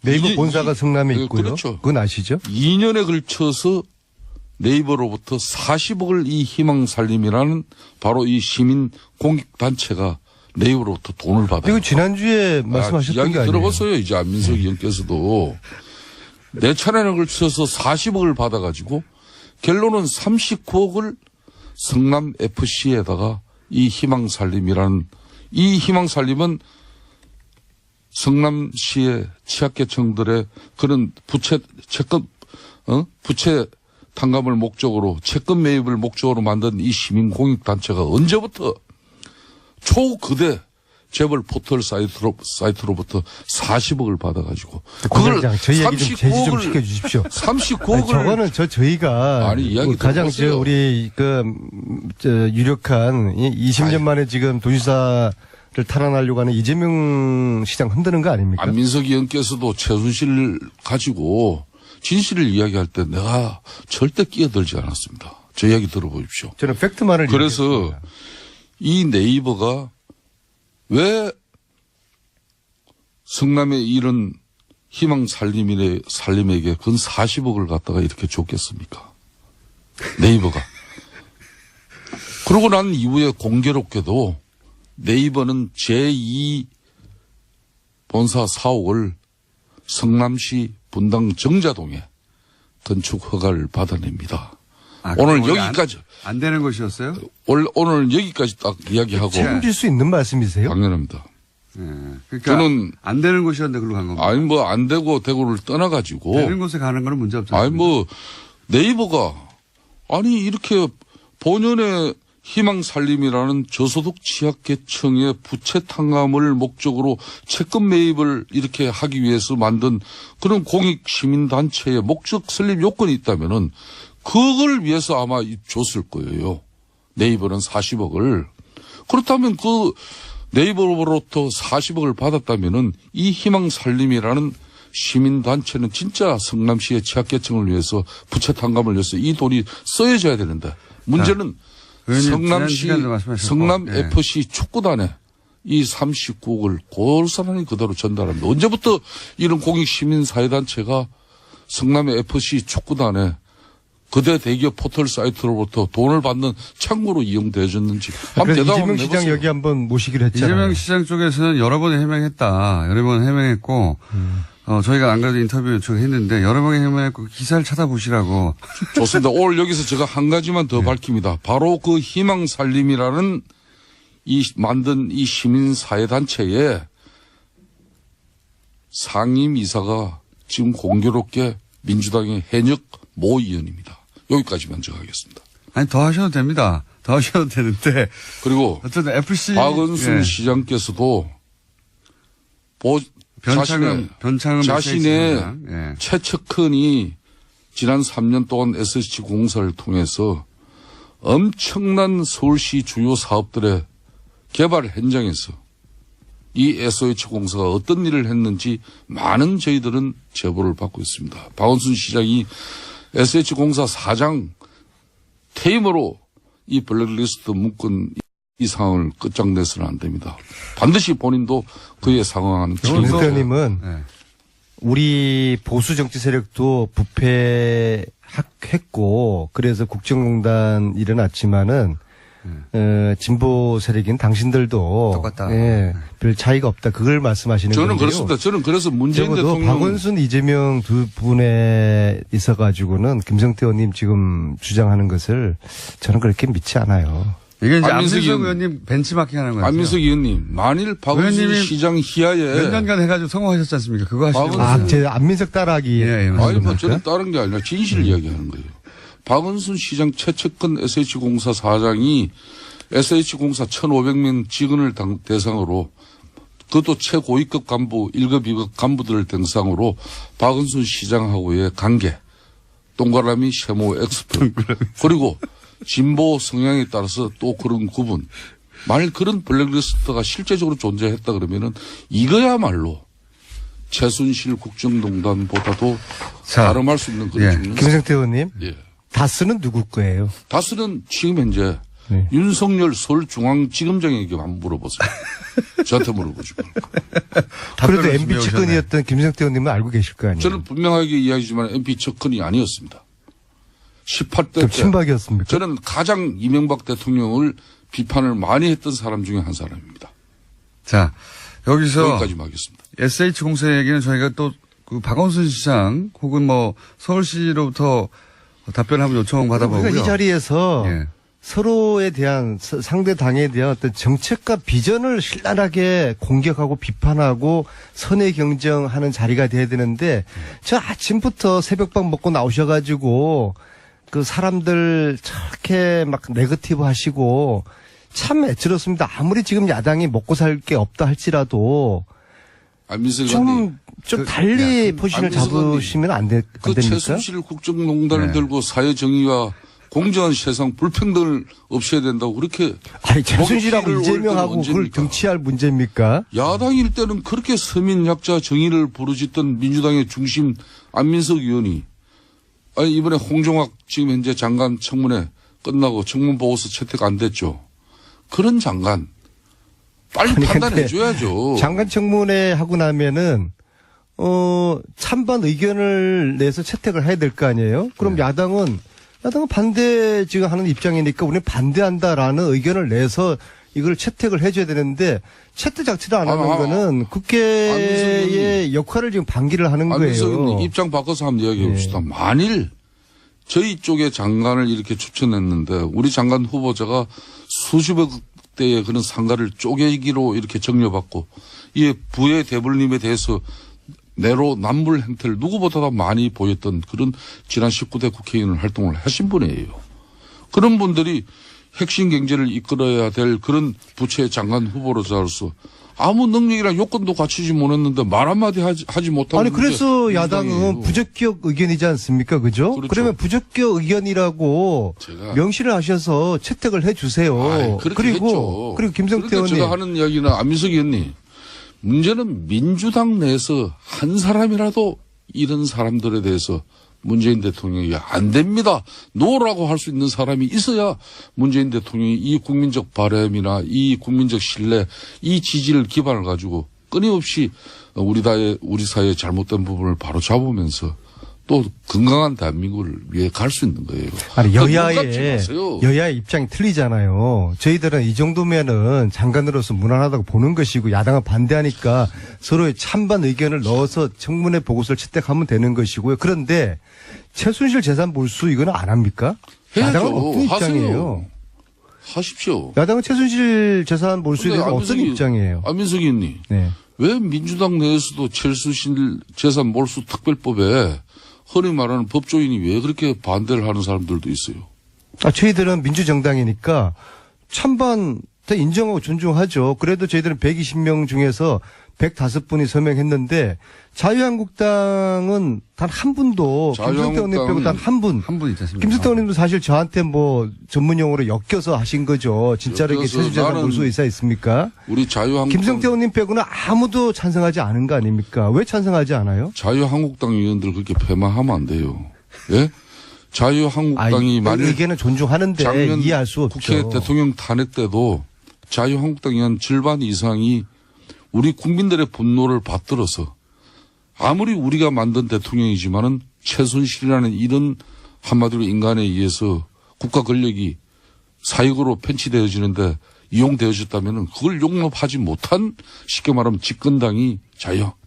네이버 본사가 성남에 있고요. 그렇죠. 그건 아시죠? 2년에 걸쳐서 네이버로부터 40억을 이 희망살림이라는 바로 이 시민 공익단체가 네이버로부터 돈을 받아요. 이거 지난주에 말씀하셨던 이야기 게 아니에요? 들어봤어요. 이제 안민석 의원께서도. 네 차례에 걸쳐서 40억을 받아가지고 결론은 39억을 성남FC에다가 이 희망살림이라는 이 희망살림은 성남시의 취약계층들의 그런 부채 탕감을 목적으로 채권 매입을 목적으로 만든 이 시민공익단체가 언제부터 초거대 재벌 포털 사이트로부터 40억을 받아가지고 그걸 저희 얘기 좀 제지 좀 시켜주십시오. 39억을 저거는 저희가 아니, 이야기 가장 들어보세요. 우리 유력한 20년 만에 지금 도지사를 탈환하려고 하는 이재명 시장 흔드는 거 아닙니까? 안민석 의원께서도 최순실 가지고 진실을 이야기할 때 내가 절대 끼어들지 않았습니다. 저 이야기 들어보십시오. 저는 팩트만을 그래서 얘기했습니다. 이 네이버가 왜 성남의 이런 희망살림에게 근 40억을 갖다가 이렇게 줬겠습니까? 네이버가. 그러고 난 이후에 공교롭게도 네이버는 제2 본사 사옥을 성남시 분당 정자동에 건축 허가를 받아냅니다. 오늘 여기까지. 안 되는 것이었어요? 오늘 여기까지 딱 이야기하고. 책임질 수 있는 말씀이세요? 당연합니다. 예. 그러니까 저는 안 되는 곳이었는데 그걸로 간 겁니다. 아니 뭐 안 되고 대구를 떠나가지고. 되는 곳에 가는 거는 문제 없잖아요. 아니 뭐 네이버가 아니 이렇게 본연의 희망살림이라는 저소득 취약계층의 부채 탕감을 목적으로 채권 매입을 이렇게 하기 위해서 만든 그런 공익 시민단체의 목적 설립 요건이 있다면은 그걸 위해서 아마 줬을 거예요. 네이버는 40억을. 그렇다면 그 네이버로부터 40억을 받았다면은 이 희망살림이라는 시민단체는 진짜 성남시의 취약계층을 위해서 부채 탕감을 위해서 이 돈이 써야져야 되는데 문제는 성남시 성남FC 축구단에 이 39억을 고스란히 그대로 전달합니다. 언제부터 이런 공익시민사회단체가 성남의 FC 축구단에 그대 대기업 포털 사이트로부터 돈을 받는 창구로 이용되어졌는지 한번 그래서 대답 이재명 한번 시장 해보세요. 여기 한번 모시기로 했잖아요. 이재명 시장 쪽에서는 여러 번 해명했다. 여러 번 해명했고 저희가 안 그래도 인터뷰 요청했는데 여러 번 해명했고 기사를 찾아보시라고. 좋습니다. 오늘 여기서 제가 한 가지만 더 밝힙니다. 바로 그 희망살림이라는 만든 이 시민사회단체의 상임이사가 지금 공교롭게 민주당의 현역 모 의원입니다. 여기까지 먼저 하겠습니다. 아니, 더 하셔도 됩니다. 더 하셔도 되는데. 그리고 어쨌든 FC. 박은순 예. 시장께서도 변창흠 자신의 예. 최측근이 지난 3년 동안 SH공사를 통해서 엄청난 서울시 주요 사업들의 개발 현장에서 이 SH공사가 어떤 일을 했는지 많은 저희들은 제보를 받고 있습니다. 박원순 시장이 SH공사 사장 퇴임으로 이 블랙리스트 묶은 이 상황을 끝장내서는 안 됩니다. 반드시 본인도 그에 상응하는 책임을 김성태 의원님은 네. 우리 보수 정치 세력도 부패했고 그래서 국정농단 일어났지만은 진보 세력인 당신들도 똑같다. 예, 별 차이가 없다. 그걸 말씀하시는 거예요. 저는 그렇습니다. 저는 그래서 문재인 적어도 대통령 박원순, 이재명 두 분에 있어가지고는 김성태 의원님 지금 주장하는 것을 저는 그렇게 믿지 않아요. 이게 이제 안민석 안민석 의원님 벤치마킹 하는 거예요. 안민석 의원님 만일 박원순 의원님이 시장 희하에 몇 년간 해가지고 성공하셨지 않습니까? 그거 하시는 박원순- 거예요. 제 안민석 따라하기. 예, 예, 아니 맞습니다. 뭐 저는 다른 게 아니라 진실을 이야기하는 거예요. 박원순 시장 최측근 SH공사 사장이 SH공사 1,500명 직원을 대상으로 그것도 최고위급 간부 1급 2급 간부들을 대상으로 박원순 시장하고의 관계 동그라미 세모 엑스표 그리고 진보 성향에 따라서 또 그런 구분 만일 그런 블랙리스트가 실제적으로 존재했다 그러면은 이거야말로 최순실 국정농단보다도 자, 가름할 수 있는 그런 예. 중요한 김성태 의원님, 예. 다스는 누구 거예요? 다스는 지금 현재 네. 윤석열 서울중앙지검장에게 한번 물어보세요. 저한테 물어보지 말고. 그래도 답변을 MB 준비해 측근이었던 김성태 의원님은 알고 계실 거 아니에요? 저는 분명하게 이야기지만 MP 측근이 아니었습니다. 18대 좀 때 친박이었습니까? 저는 가장 이명박 대통령을 비판을 많이 했던 사람 중에 한 사람입니다. 자, 여기서 여기까지만 하겠습니다. SH공사 얘기는 저희가 또 그 박원순 시장 혹은 뭐 서울시로부터 답변을 한번 요청 받아보고요. 우리가 이 자리에서 예. 서로에 대한 상대 당에 대한 어떤 정책과 비전을 신랄하게 공격하고 비판하고 선의 경쟁하는 자리가 돼야 되는데 저 아침부터 새벽밥 먹고 나오셔가지고 그 사람들 저렇게 막 네거티브 하시고 참 애처롭습니다. 아무리 지금 야당이 먹고 살 게 없다 할지라도 안민석 의원님. 좀 달리 포지션을 안민석 의원님. 잡으시면 안 됩니까? 그 최순실 국정농단을 네. 들고 사회정의와 공정한 세상 불평등을 없애야 된다고 그렇게 아니 최순실하고 목소리를 이재명하고 올릴 때는 그걸 언제입니까? 정치할 문제입니까? 야당일 때는 그렇게 서민약자 정의를 부르짖던 민주당의 중심 안민석 의원이 아니 이번에 홍종학 지금 현재 장관 청문회 끝나고 청문 보고서 채택 안 됐죠. 그런 장관 빨리 아니, 판단해 근데 줘야죠. 장관 청문회 하고 나면은 찬반 의견을 내서 채택을 해야 될 거 아니에요? 그럼 네. 야당은 반대 지금 하는 입장이니까 우리는 반대한다라는 의견을 내서 이걸 채택을 해줘야 되는데 채택 자체를 안 하는 거는 국회의 역할을 지금 방기를 하는 안민석 거예요. 의원님 입장 바꿔서 한번 이야기해 봅시다. 만일 저희 쪽에 장관을 이렇게 추천했는데 우리 장관 후보자가 수십억 대의 그런 상가를 쪼개기로 이렇게 정려받고 이 부의 대불림에 대해서 내로 남불 행태를 누구보다 많이 보였던 그런 지난 19대 국회의원 활동을 하신 분이에요. 그런 분들이 핵심 경제를 이끌어야 될 그런 부처의 장관 후보로서 아무 능력이나 요건도 갖추지 못했는데 말 한마디 하지 못하고 아니 그래서 야당은 부적격 의견이지 않습니까? 그죠? 그렇죠. 그러면 부적격 의견이라고 제가 명시를 하셔서 채택을 해 주세요. 그렇게 했죠. 그리고 김성태 그러니까 의원님 제가 하는 이야기는 안민석 의원님 문제는 민주당 내에서 한 사람이라도 이런 사람들에 대해서 문재인 대통령이 안 됩니다. 노라고 할 수 있는 사람이 있어야 문재인 대통령이 이 국민적 바람이나 이 국민적 신뢰, 이 지지를 기반을 가지고 끊임없이 우리 사회의 잘못된 부분을 바로 잡으면서 또 건강한 대한민국을 위해 갈 수 있는 거예요. 아니 눈 감지 마세요. 여야의 입장이 틀리잖아요. 저희들은 이 정도면은 장관으로서 무난하다고 보는 것이고 야당은 반대하니까 서로의 찬반 의견을 넣어서 청문회 보고서를 채택하면 되는 것이고요. 그런데 최순실 재산 몰수 이거는 안 합니까? 야당은 해야죠. 어떤 입장이에요? 하세요. 하십시오. 야당은 최순실 재산 몰수에 대해서 어떤 입장이에요? 안민석 의원님. 네. 왜 민주당 내에서도 최순실 재산 몰수 특별법에 흔히 말하는 법조인이 왜 그렇게 반대를 하는 사람들도 있어요. 저희들은 민주정당이니까 찬반 다 인정하고 존중하죠. 그래도 저희들은 120명 중에서 105분이 서명했는데 자유한국당은 단 한 분도 김성태 의원님 빼고 단 한 분. 한 분 있지 않습니까? 김성태 의원님도 사실 저한테 뭐 전문용어로 엮여서 하신 거죠. 진짜로 이게 엮여서 최순실재산 나는 몰수 의사 있습니까? 우리 자유한국당 김성태 의원님 빼고는 아무도 찬성하지 않은 거 아닙니까? 왜 찬성하지 않아요? 자유한국당 의원들 그렇게 배만하면 안 돼요. 예? 자유한국당이 만일 의견은 존중하는데 작년 이해할 수 없죠. 국회 대통령 탄핵 때도 자유한국당 의원 절반 이상이 우리 국민들의 분노를 받들어서 아무리 우리가 만든 대통령이지만은 최순실이라는 이런 한마디로 인간에 의해서 국가 권력이 사익으로 편취되어지는데 이용되어졌다면은 그걸 용납하지 못한 쉽게 말하면 집권당이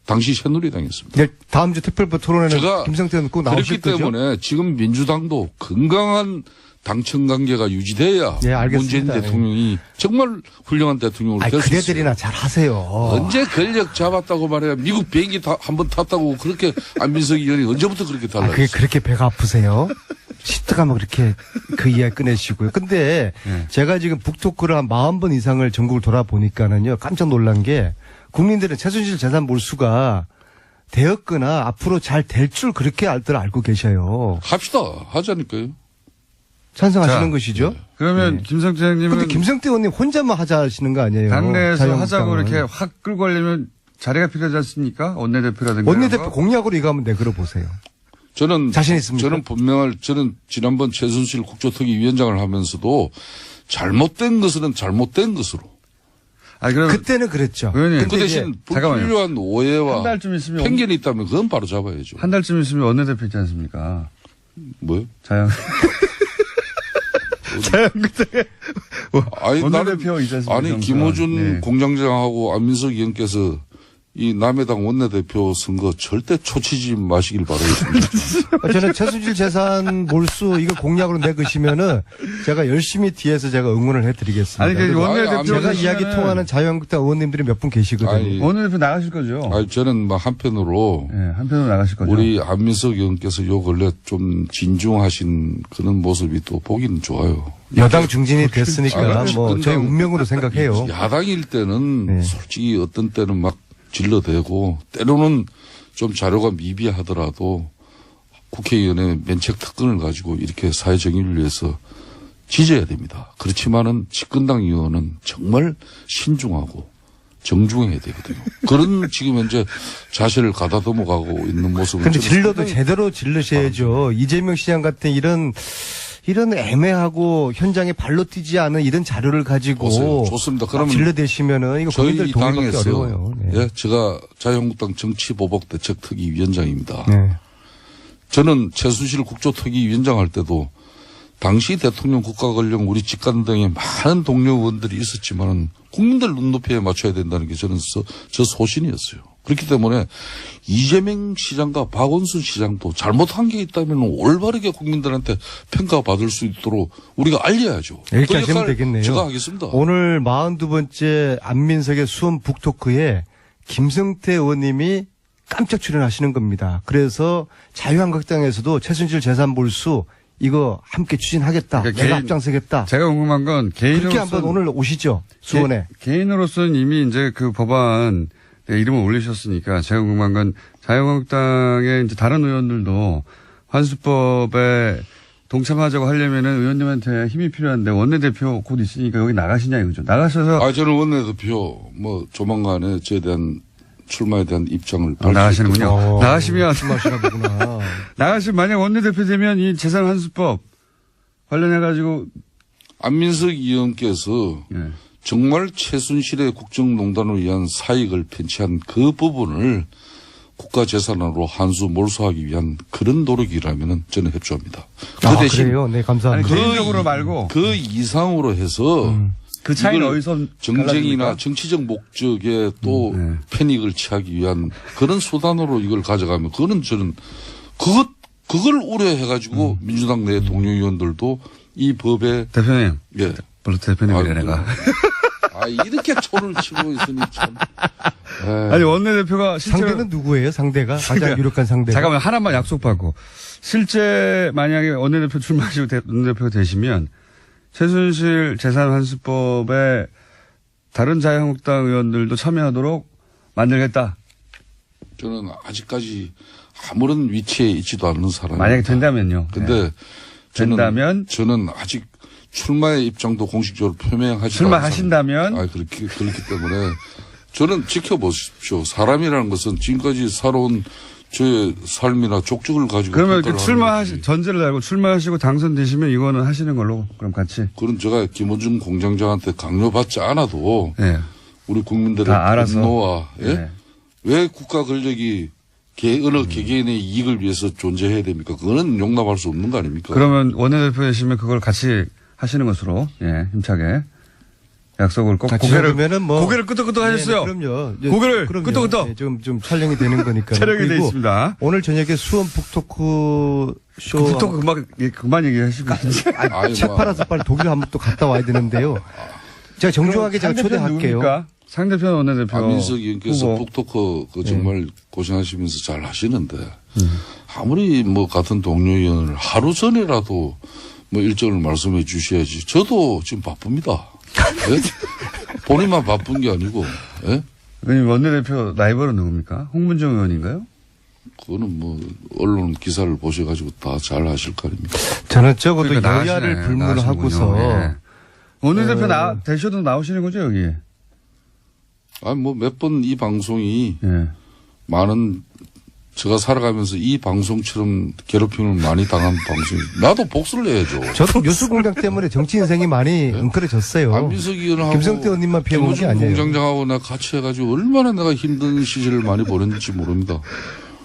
당시 새누리당이었습니다. 네, 다음 주 특별법 토론회는 제가 김성태 의원 꼭 나오실 그렇기 거죠? 때문에 지금 민주당도 건강한 당청 관계가 유지돼야 네, 알겠습니다. 문재인 대통령이 정말 훌륭한 대통령으로 될 수 있어요. 그래들이나 잘 하세요. 언제 권력 잡았다고 말해야 미국 비행기 한번 탔다고 그렇게 안민석 의원이 언제부터 그렇게 그게 달라졌어요? 그렇게 배가 아프세요? 시트가 뭐 그렇게 그 이야기 꺼내시고요. 근데 제가 지금 북토크를 한 40번 이상을 전국을 돌아보니까는요, 깜짝 놀란 게 국민들은 최순실 재산 몰수가 되었거나 앞으로 잘 될 줄 그렇게 알고 계셔요. 합시다. 하자니까요. 찬성하시는 자, 것이죠? 그러면 김성태 근데 의원님은 김성태 의원님 혼자만 하자 하시는 거 아니에요? 당내에서 하자고 자유한국당은. 이렇게 확 끌고 가려면 자리가 필요하지 않습니까? 원내대표라든가. 원내대표 이런 거? 공약으로 이거 한번 내걸어 보세요. 저는 자신 있습니까? 저는 지난번 최순실 국조특위 위원장을 하면서도 잘못된 것은 잘못된 것으로. 아니, 그럼 그때는 그랬죠. 의원님, 그 근데 이제 대신 잠깐만요. 불필요한 오해와 한 달쯤 있으면 편견이 있다면 그건 바로 잡아야죠. 한 달쯤 있으면 원내대표 있지 않습니까? 뭐요? 자영. 자영국당에 아니, 원내대표 있지 않습니까? 아니, 김호준 네. 공장장하고 안민석 의원께서 이 남해당 원내대표 선거 절대 초치지 마시길 바라겠습니다. 저는 최순실 재산 몰수 이거 공약으로 내거시면은 제가 열심히 뒤에서 제가 응원을 해드리겠습니다. 아니, 그 원내대표 제가 되시면은 이야기 통하는 자유한국당 의원님들이 몇 분 계시거든요. 아니, 원내대표 나가실 거죠? 아니, 저는 뭐 한편으로 네, 한편으로 나가실 거죠? 우리 안민석 의원께서 요 근래 좀 진중하신 그런 모습이 또 보기는 좋아요. 여당 중진이 됐으니까 아, 뭐 저희 집권당- 운명으로 생각해요. 야당일 때는 네. 솔직히 어떤 때는 막 질러대고 때로는 좀 자료가 미비하더라도 국회의원의 면책 특권을 가지고 이렇게 사회 정의를 위해서 지져야 됩니다. 그렇지만은 집권당 의원은 정말 신중하고 정중해야 되거든요. 그런 지금 현재 자세를 가다듬어 가고 있는 모습은 근데 저는 질러도 상당히 제대로 질르셔야죠. 이재명 시장 같은 이런 애매하고 현장에 발로 뛰지 않은 이런 자료를 가지고 보세요. 좋습니다. 그러면 질러대시면은 이거 저희 국민들 동의받기 당에서 어려워요. 네. 예, 제가 자유한국당 정치보복대책특위 위원장입니다. 네. 저는 최순실 국조특위 위원장 할 때도 당시 대통령 국가권력 우리 직관 등의 많은 동료 의원들이 있었지만은 국민들 눈높이에 맞춰야 된다는 게 저는 저 소신이었어요. 그렇기 때문에 이재명 시장과 박원순 시장도 잘못한 게 있다면 올바르게 국민들한테 평가받을 수 있도록 우리가 알려야죠. 이렇게 그 하시면 역할 되겠네요. 제가 하겠습니다. 오늘 42번째 안민석의 수원 북토크에 김성태 의원님이 깜짝 출연하시는 겁니다. 그래서 자유한국당에서도 최순실 재산 몰수 이거 함께 추진하겠다. 그러니까 내가 개인- 앞장서겠다. 제가 궁금한 건 그렇게 개인으로서 한번 오늘 오시죠. 수원에. 개인으로서는 이미 이제 그 법안 이름을 올리셨으니까 제가 궁금한 건 자유한국당의 이제 다른 의원들도 환수법에 동참하자고 하려면은 의원님한테 힘이 필요한데 원내대표 곧 있으니까 여기 나가시냐 이거죠. 나가셔서 저는 원내대표 뭐 조만간에 저에 대한 출마에 대한 입장을 나가시는군요. 어, 나가시면 말씀하시나 보구나. 나가시면 만약 원내대표 되면 이 재산 환수법 관련해 가지고 안민석 의원께서 예. 정말 최순실의 국정농단을 위한 사익을 편취한 그 부분을 국가재산으로 환수 몰수하기 위한 그런 노력이라면 저는 협조합니다. 그 대신 그래요? 네, 아니, 감사합니다. 개인적으로 말고 그 이상으로 해서 그 차이는 이걸 어디서 정쟁이나 갈라집니까? 정치적 목적에 또 네. 패닉을 취하기 위한 그런 수단으로 이걸 가져가면 그거는 저는 그걸 우려해가지고 민주당 내 동료 의원들도 이 법에 대표님, 예. 별로 대표님이래 내가. 이렇게 초를 치고 있으니 참. 아니, 원내대표가 실제로. 상대는 누구예요? 상대가 가장 그러니까 유력한 상대가. 잠깐만, 하나만 약속받고. 실제 만약에 원내대표 출마하시고 원내대표가 되시면 최순실 재산환수법에 다른 자유한국당 의원들도 참여하도록 만들겠다. 저는 아직까지 아무런 위치에 있지도 않는 사람입니다. 만약에 된다면요. 근데 된다면 저는 아직 출마의 입장도 공식적으로 표명하지 출마하신다면 그렇기 때문에 저는 지켜보십시오. 사람이라는 것은 지금까지 살아온 저의 삶이나 족적을 가지고 그러면 평가를 그 하는 거지. 전제를 달고 출마하시고 당선되시면 이거는 하시는 걸로 그럼 같이. 그런 제가 김원중 공장장한테 강요받지 않아도 예. 우리 국민들의 다 알아서. 분노와 예? 네. 왜 국가 권력이 어느 개개인의 이익을 위해서 존재해야 됩니까? 그거는 용납할 수 없는 거 아닙니까? 그러면 원내대표 되시면 그걸 같이 하시는 것으로 예, 힘차게 약속을 꼭 그러면은 뭐 고개를 끄덕끄덕 하셨어요. 그럼요. 고개를 그럼요. 끄덕끄덕. 네, 좀 촬영이 되는 거니까. 촬영이 돼 그리고 있습니다. 오늘 저녁에 수원 북토크 쇼. 북토크 그만 얘기하시고. 아니, 책 팔아서 빨리 독일 한번 또 갔다 와야 되는데요. 제가 정중하게 제가 초대할게요. 상대편 원내대표. 안민석 의원께서 후보. 북토크 정말 고생하시면서 잘 하시는데 아무리 뭐 같은 동료 의원을 하루 전이라도 뭐 일정을 말씀해 주셔야지. 저도 지금 바쁩니다. 예? 본인만 바쁜 게 아니고. 예? 원내대표 라이벌은 누굽니까? 홍문정 의원인가요? 그거는 뭐 언론 기사를 보셔가지고 다 잘 하실 거 아닙니까? 저는 적어도 그러니까 여야를 나가시네. 불문하고서 나가시는군요. 예. 원내대표 되셔도 나오시는 거죠 여기? 아니 뭐 몇 번 이 방송이 예. 많은 제가 살아가면서 이 방송처럼 괴롭힘을 많이 당한 방송. 나도 복수를 해야죠. 저도 뉴스공장 때문에 정치 인생이 많이 엉클어졌어요. 안민석 의원하고 김성태 의원님만 피해본 게 김호중 아니에요. 공장장하고 내가 같이 해가지고 얼마나 내가 힘든 시절을 많이 보냈는지 모릅니다.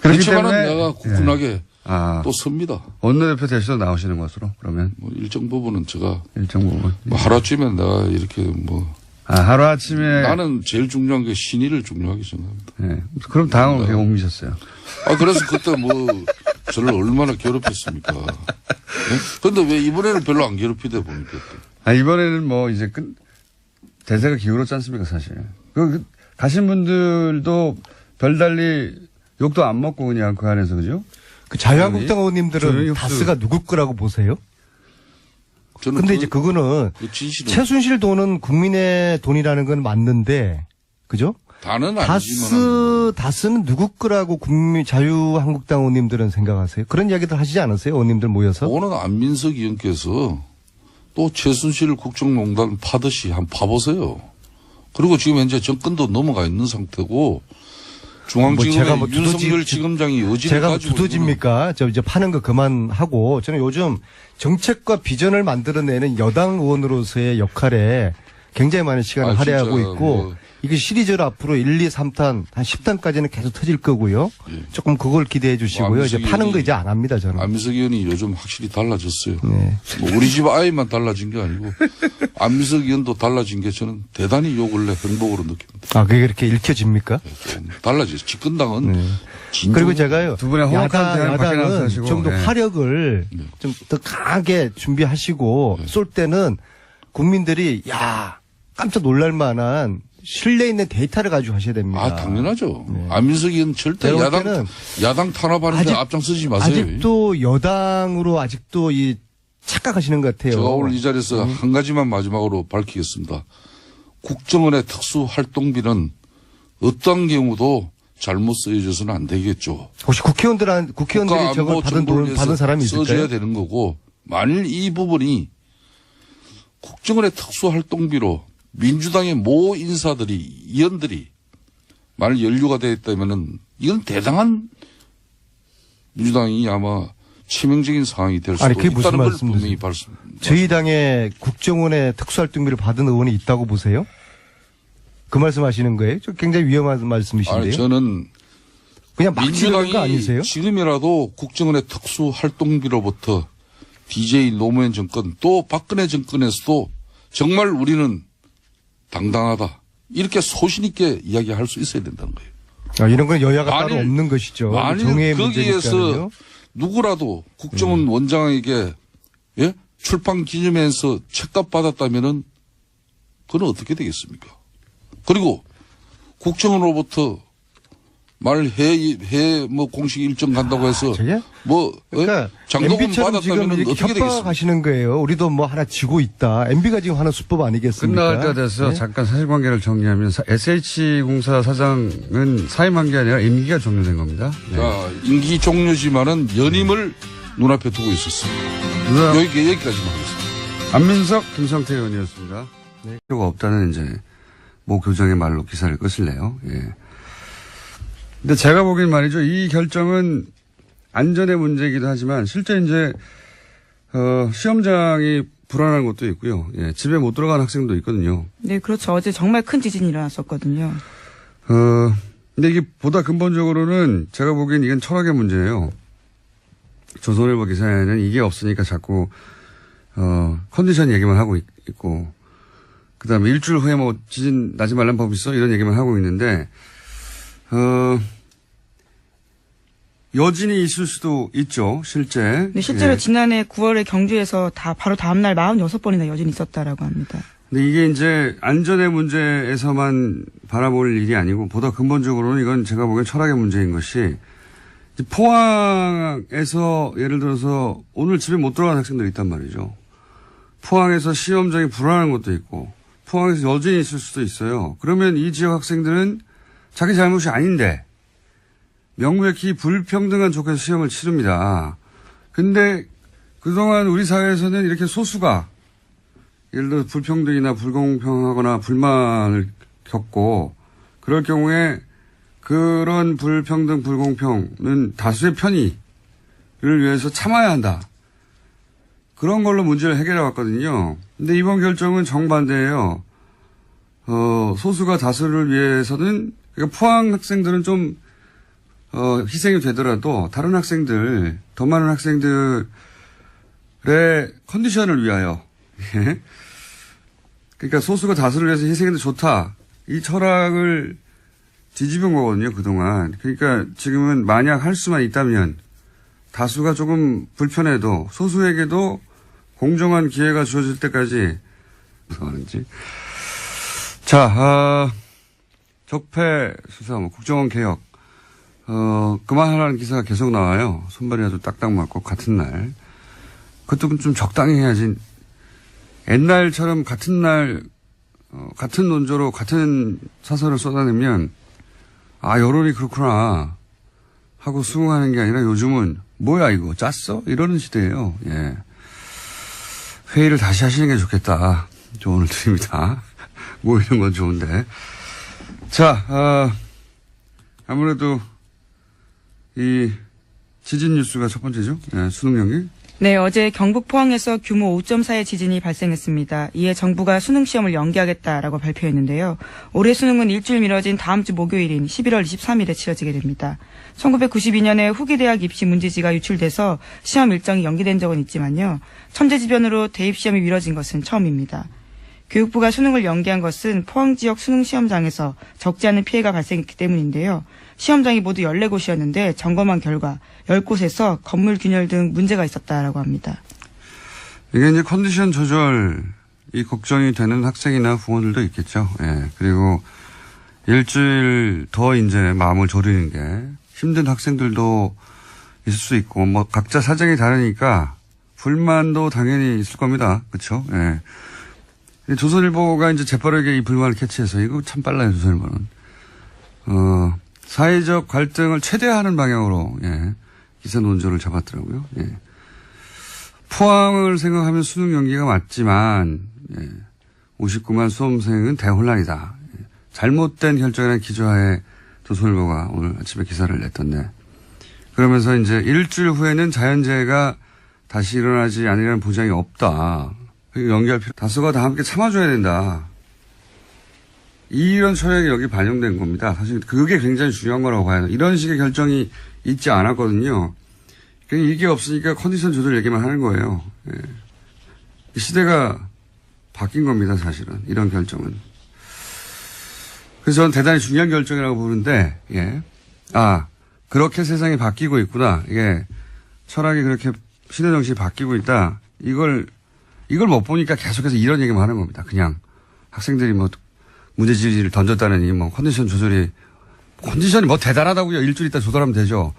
그렇기 그렇지만 때문에 내가 굳건하게 아, 또 섭니다. 원내대표 되셔도 나오시는 것으로 그러면 뭐 일정 부분은 제가 일정 부분. 뭐 하루아침에 내가 이렇게 뭐 하루 아침에. 나는 제일 중요한 게 신의를 중요하게 생각합니다. 예. 그럼 당을 왜 옮기셨어요? 그래서 그때 뭐 저를 얼마나 괴롭혔습니까? 그런데 왜 이번에는 별로 안 괴롭히다 보니까 또. 이번에는 뭐 이제 대세가 기울었지 않습니까 사실. 가신 분들도 별달리 욕도 안 먹고 그냥 그 안에서 그죠? 그 자유한국당 조용히 의원님들은 흡수. 다스가 누구 거라고 보세요? 저는 근데 이제 그거는 그 진실은 최순실 돈은 국민의 돈이라는 건 맞는데, 그죠? 다는 아니지만 다스는 누구 거라고 자유한국당 의원님들은 생각하세요? 그런 이야기들 하시지 않았어요? 의원님들 모여서? 오늘 안민석 의원께서 또 최순실 국정농단 파듯이 한번 파보세요. 그리고 지금 현재 정권도 넘어가 있는 상태고 중앙지검의 윤석열 지검장이 의지를 제가 가지고 두더지입니까? 저 이제 파는 거 그만하고 저는 요즘 정책과 비전을 만들어내는 여당 의원으로서의 역할에 굉장히 많은 시간을 할애하고 진짜 있고 뭐. 이게 시리즈로 앞으로 1, 2, 3탄 한 10탄까지는 계속 터질 거고요. 예. 조금 그걸 기대해 주시고요. 이제 안민석 파는 거 의원이- 이제 안 합니다, 저는. 안민석 의원이 요즘 확실히 달라졌어요. 네. 뭐 우리 집 아이만 달라진 게 아니고 안민석 의원도 달라진 게 저는 대단히 요 근래 행복으로 느낍니다. 아, 그게 그렇게 읽혀집니까? 좀 달라졌어요. 집권당은 네. 진정- 그리고 제가요. 두 분의 호흡한 대화를 밖에 나가서 야당은 하시고, 좀 더 네. 화력을 좀 더 강하게 준비하시고 쏠 때는 국민들이 야 깜짝 놀랄 만한 신뢰 있는 데이터를 가지고 하셔야 됩니다. 당연하죠. 안민석 의원 절대 제가 볼 때는 야당 탄압하는 데 앞장서지 마세요. 아직도 여당으로 아직도 이 착각하시는 것 같아요. 제가 오늘 이 자리에서 한 가지만 마지막으로 밝히겠습니다. 국정원의 특수활동비는 어떤 경우도 잘못 쓰여져서는 안 되겠죠. 혹시 국회의원들이 국가 저걸 안보 받은 정보를 돈 위해서 받은 사람이 써줘야 있을까요? 되는 거고 만일 이 부분이 국정원의 특수활동비로 민주당의 모 인사들이 의원들이 만일 연루가 되어 있다면은 이건 대단한 민주당이 아마 치명적인 상황이 될 수도 아니, 그게 무슨 있다는 걸 말씀이세요? 분명히 말씀. 저희 당에 국정원의 특수활동비를 받은 의원이 있다고 보세요? 그 말씀하시는 거예요? 저 굉장히 위험한 말씀이신데요. 아니 저는 그냥 막 지르는 거 민주당이 아니세요? 지금이라도 국정원의 특수활동비로부터 DJ 노무현 정권 또 박근혜 정권에서도 정말 우리는 당당하다. 이렇게 소신 있게 이야기할 수 있어야 된다는 거예요. 이런 건 여야가 따로 만일- 없는 것이죠. 만일 정의의 거기에서 문제니까요. 누구라도 국정원 원장에게 예? 출판 기념회에서 책값 받았다면은 그건 어떻게 되겠습니까? 그리고 국정으로부터 뭐 공식 일정 간다고 해서 저게? 뭐 그러니까 장도금 MB처럼 지금 받았다면 이렇게 어떻게 되겠습니까? 협박하시는 거예요. 우리도 뭐 하나 지고 있다. MB가 지금 하는 수법 아니겠습니까? 끝나갈 때 돼서 네? 잠깐 사실관계를 정리하면 SH공사 사장은 사임한 게 아니라 임기가 종료된 겁니다. 네. 자, 임기 종료지만은 연임을 눈앞에 두고 있었습니다. 여기까지만 하겠습니다. 안민석, 김성태 의원이었습니다. 필요가 없다는 이제 모 교장의 말로 기사를 끝을내요. 예. 근데 제가 보기엔 말이죠. 이 결정은 안전의 문제이기도 하지만 실제 이제 시험장이 불안한 것도 있고요. 예, 집에 못 들어간 학생도 있거든요. 네, 그렇죠. 어제 정말 큰 지진이 일어났었거든요. 근데 이게 보다 근본적으로는 제가 보기엔 이건 철학의 문제예요. 조선일보 기사에는 이게 없으니까 자꾸 컨디션 얘기만 하고 있고, 그 다음에 일주일 후에 뭐 지진 나지 말란 법 있어? 이런 얘기만 하고 있는데, 여진이 있을 수도 있죠, 실제. 네, 실제로 예. 지난해 9월에 경주에서 다 바로 다음날 46번이나 여진이 있었다라고 합니다. 근데 이게 이제 안전의 문제에서만 바라볼 일이 아니고 보다 근본적으로는 이건 제가 보기엔 철학의 문제인 것이 포항에서 예를 들어서 오늘 집에 못 들어간 학생들이 있단 말이죠. 포항에서 시험장이 불안한 것도 있고 포항에서 여진이 있을 수도 있어요. 그러면 이 지역 학생들은 자기 잘못이 아닌데 명백히 불평등한 조건에서 시험을 치릅니다. 근데 그동안 우리 사회에서는 이렇게 소수가 예를 들어 불평등이나 불공평하거나 불만을 겪고 그럴 경우에 그런 불평등, 불공평은 다수의 편의를 위해서 참아야 한다. 그런 걸로 문제를 해결해 왔거든요. 근데 이번 결정은 정반대예요. 소수가 다수를 위해서는 그러니까 포항 학생들은 좀 희생이 되더라도 다른 학생들, 더 많은 학생들의 컨디션을 위하여 예. 그러니까 소수가 다수를 위해서 희생해도 좋다. 이 철학을 뒤집은 거거든요, 그동안. 그러니까 지금은 만약 할 수만 있다면 다수가 조금 불편해도 소수에게도 공정한 기회가 주어질 때까지 하는지. 자, 적폐 수사, 국정원 개혁. 그만하라는 기사가 계속 나와요. 손발이 아주 딱딱 맞고 같은 날. 그것도 좀 적당히 해야지. 옛날처럼 같은 날, 같은 논조로 같은 사설을 쏟아내면, 여론이 그렇구나. 하고 수긍하는 게 아니라 요즘은, 뭐야, 이거, 짰어? 이러는 시대예요. 예. 회의를 다시 하시는 게 좋겠다. 조언을 드립니다. 모이는 건 좋은데. 자, 아무래도, 이, 지진 뉴스가 첫 번째죠. 예, 수능 연기. 네, 어제 경북 포항에서 규모 5.4의 지진이 발생했습니다. 이에 정부가 수능 시험을 연기하겠다라고 발표했는데요. 올해 수능은 일주일 미뤄진 다음 주 목요일인 11월 23일에 치러지게 됩니다. 1992년에 후기대학 입시 문제지가 유출돼서 시험 일정이 연기된 적은 있지만요. 천재지변으로 대입시험이 미뤄진 것은 처음입니다. 교육부가 수능을 연기한 것은 포항 지역 수능 시험장에서 적지 않은 피해가 발생했기 때문인데요. 시험장이 모두 14곳이었는데 점검한 결과 10곳에서 건물 균열 등 문제가 있었다라고 합니다. 이게 이제 컨디션 조절이 걱정이 되는 학생이나 부모들도 있겠죠. 예. 그리고 일주일 더 이제 마음을 졸이는 게 힘든 학생들도 있을 수 있고, 뭐 각자 사정이 다르니까 불만도 당연히 있을 겁니다. 그렇죠? 예. 조선일보가 이제 재빠르게 이 불만을 캐치해서 이거 참 빨라요, 조선일보는. 사회적 갈등을 최대화하는 방향으로, 예, 기사 논조를 잡았더라고요. 예. 포항을 생각하면 수능 연기가 맞지만, 예, 59만 수험생은 대혼란이다. 예. 잘못된 결정이라는 기조하에 조선일보가 오늘 아침에 기사를 냈던데. 그러면서 이제 일주일 후에는 자연재해가 다시 일어나지 않으려는 보장이 없다. 연기할 필요, 다수가 다 함께 참아줘야 된다. 이런 철학이 여기 반영된 겁니다. 사실 그게 굉장히 중요한 거라고 봐요. 이런 식의 결정이 있지 않았거든요. 이게 없으니까 컨디션 조절 얘기만 하는 거예요. 예. 이 시대가 바뀐 겁니다, 사실은. 이런 결정은. 그래서 저는 대단히 중요한 결정이라고 보는데, 예. 그렇게 세상이 바뀌고 있구나. 이게 철학이 그렇게 시대 정신이 바뀌고 있다. 이걸 못 보니까 계속해서 이런 얘기만 하는 겁니다. 그냥 학생들이 뭐 문제지를 던졌다느니 뭐 컨디션 조절이 컨디션이 뭐 대단하다고요. 일주일 있다 조절하면 되죠.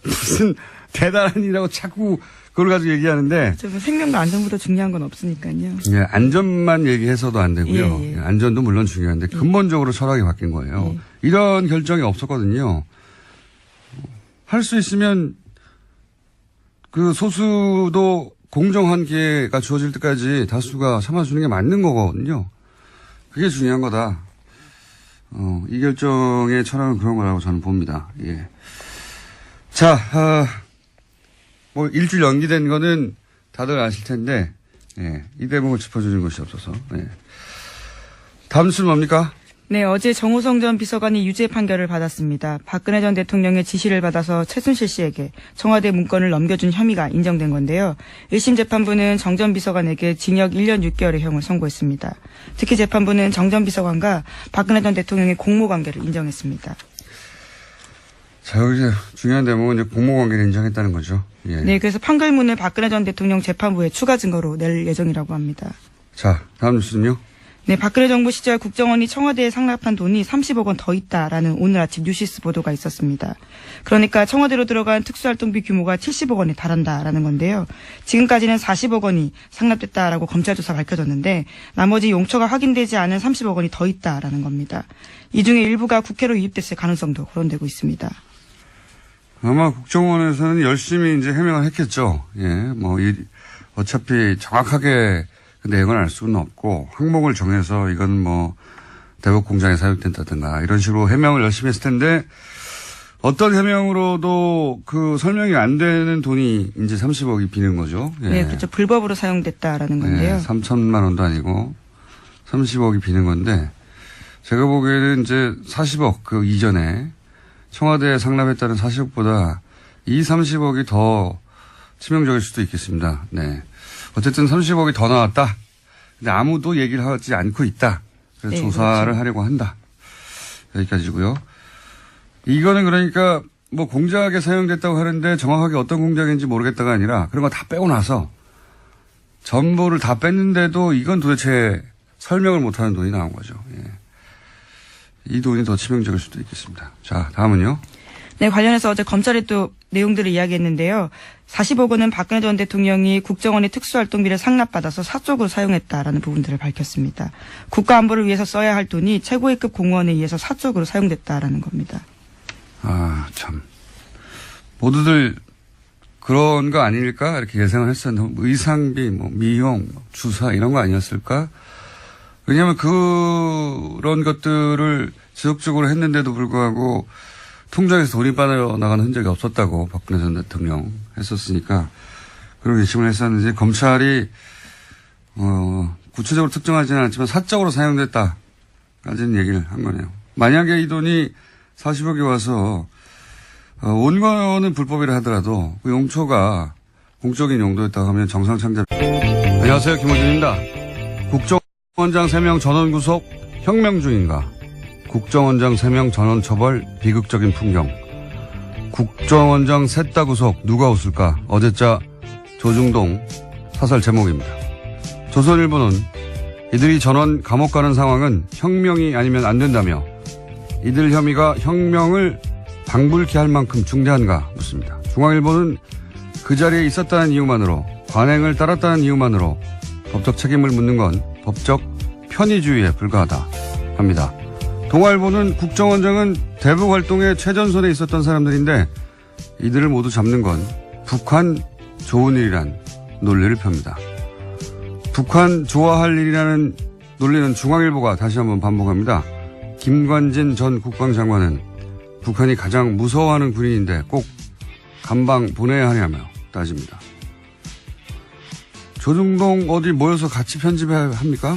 무슨 대단한 일이라고 자꾸 그걸 가지고 얘기하는데. 저 생명과 안전보다 중요한 건 없으니까요. 예, 안전만 얘기해서도 안 되고요. 예, 예. 안전도 물론 중요한데 근본적으로 철학이 바뀐 거예요. 이런 결정이 없었거든요. 할 수 있으면 그 소수도 공정한 기회가 주어질 때까지 다수가 참아주는 게 맞는 거거든요. 그게 중요한 거다. 이 결정의 철학은 그런 거라고 저는 봅니다. 예. 자, 뭐 일주일 연기된 거는 다들 아실 텐데, 예, 이 대목을 짚어주는 것이 없어서. 예. 다음 뉴스는 뭡니까? 네, 어제 정호성 전 비서관이 유죄 판결을 받았습니다. 박근혜 전 대통령의 지시를 받아서 최순실 씨에게 청와대 문건을 넘겨준 혐의가 인정된 건데요. 1심 재판부는 정 전 비서관에게 징역 1년 6개월의 형을 선고했습니다. 특히 재판부는 정 전 비서관과 박근혜 전 대통령의 공모관계를 인정했습니다. 자, 여기 중요한 대목은 이제 공모관계를 인정했다는 거죠. 예. 네, 그래서 판결문을 박근혜 전 대통령 재판부에 추가 증거로 낼 예정이라고 합니다. 자, 다음 뉴스는요? 네, 박근혜 정부 시절 국정원이 청와대에 상납한 돈이 30억 원 더 있다라는 오늘 아침 뉴시스 보도가 있었습니다. 그러니까 청와대로 들어간 특수활동비 규모가 70억 원에 달한다라는 건데요. 지금까지는 40억 원이 상납됐다라고 검찰 조사 밝혀졌는데 나머지 용처가 확인되지 않은 30억 원이 더 있다라는 겁니다. 이 중에 일부가 국회로 유입됐을 가능성도 거론되고 있습니다. 아마 국정원에서는 열심히 이제 해명을 했겠죠. 예, 뭐, 어차피 정확하게 그 내용을 알 수는 없고, 항목을 정해서 이건 뭐, 대북 공장에 사용된다든가, 이런 식으로 해명을 열심히 했을 텐데, 어떤 해명으로도 그 설명이 안 되는 돈이 이제 30억이 비는 거죠. 예. 네, 그렇죠. 불법으로 사용됐다라는 건데요. 3천만 원도 아니고, 30억이 비는 건데, 제가 보기에는 이제 40억 그 이전에 청와대에 상납했다는 40억보다 이 30억이 더 치명적일 수도 있겠습니다. 네. 어쨌든 30억이 더 나왔다. 근데 아무도 얘기를 하지 않고 있다. 그래서 네, 조사를 그렇죠. 하려고 한다. 여기까지고요. 이거는 그러니까 뭐 공작에 사용됐다고 하는데 정확하게 어떤 공작인지 모르겠다가 아니라 그런 거 다 빼고 나서 전부를 다 뺐는데도 이건 도대체 설명을 못하는 돈이 나온 거죠. 예. 이 돈이 더 치명적일 수도 있겠습니다. 자, 다음은요. 네, 관련해서 어제 검찰이 또 내용들을 이야기했는데요. 40억 원은 박근혜 전 대통령이 국정원의 특수활동비를 상납받아서 사적으로 사용했다라는 부분들을 밝혔습니다. 국가안보를 위해서 써야 할 돈이 최고위급 공무원에 의해서 사적으로 사용됐다라는 겁니다. 아, 참. 모두들 그런 거 아닐까? 이렇게 예상을 했었는데, 의상비, 뭐, 미용, 주사, 이런 거 아니었을까? 왜냐하면 그런 것들을 지속적으로 했는데도 불구하고 통장에서 돈이 빠져나가는 흔적이 없었다고 박근혜 전 대통령 했었으니까 그런 의심을 했었는지 검찰이 구체적으로 특정하지는 않지만 사적으로 사용됐다까지는 얘기를 한 거네요. 만약에 이 돈이 40억이 와서 온 거는 불법이라 하더라도 그 용처가 공적인 용도였다고 하면 정상창작. 안녕하세요. 김호준입니다. 국정원장 3명 전원 구속 혁명 중인가? 국정원장 3명 전원 처벌 비극적인 풍경. 국정원장 셋 다 구속 누가 웃을까? 어제자 조중동 사설 제목입니다. 조선일보는 이들이 전원 감옥 가는 상황은 혁명이 아니면 안 된다며 이들 혐의가 혁명을 방불케 할 만큼 중대한가 묻습니다. 중앙일보는 그 자리에 있었다는 이유만으로 관행을 따랐다는 이유만으로 법적 책임을 묻는 건 법적 편의주의에 불과하다 합니다. 동아일보는 국정원장은 대북 활동의 최전선에 있었던 사람들인데 이들을 모두 잡는 건 북한 좋은 일이란 논리를 펴니다. 북한 좋아할 일이라는 논리는 중앙일보가 다시 한번 반복합니다. 김관진 전 국방장관은 북한이 가장 무서워하는 군인인데 꼭 감방 보내야 하냐며 따집니다. 조중동 어디 모여서 같이 편집해야 합니까?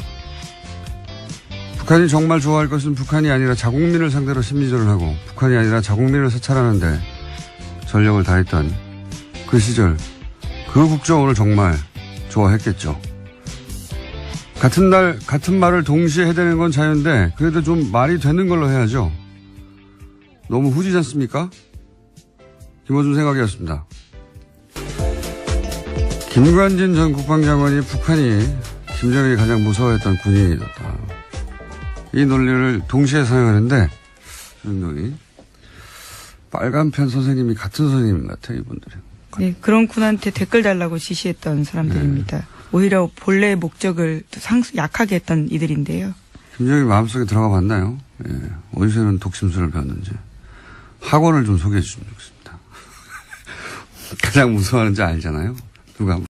북한이 정말 좋아할 것은 북한이 아니라 자국민을 상대로 심리전을 하고 북한이 아니라 자국민을 사찰하는데 전력을 다했던 그 시절 그 국정원을 정말 좋아했겠죠. 같은 날 같은 말을 동시에 해대는 건 자유인데 그래도 좀 말이 되는 걸로 해야죠. 너무 후지지 않습니까? 김호준 생각이었습니다. 김관진 전 국방장관이 북한이 김정일이 가장 무서워했던 군인이었다. 이 논리를 동시에 사용하는데 조중동이 빨간 편 선생님이 같은 선생님 같아요, 이분들이. 네, 그런 군한테 댓글 달라고 지시했던 사람들입니다. 오히려 본래의 목적을 약하게 했던 이들인데요. 김정일 마음속에 들어가 봤나요? 예. 어디서 이런 독심술을 배웠는지. 학원을 좀 소개해 주시면 좋겠습니다. 가장 무서워하는지 알잖아요. 누가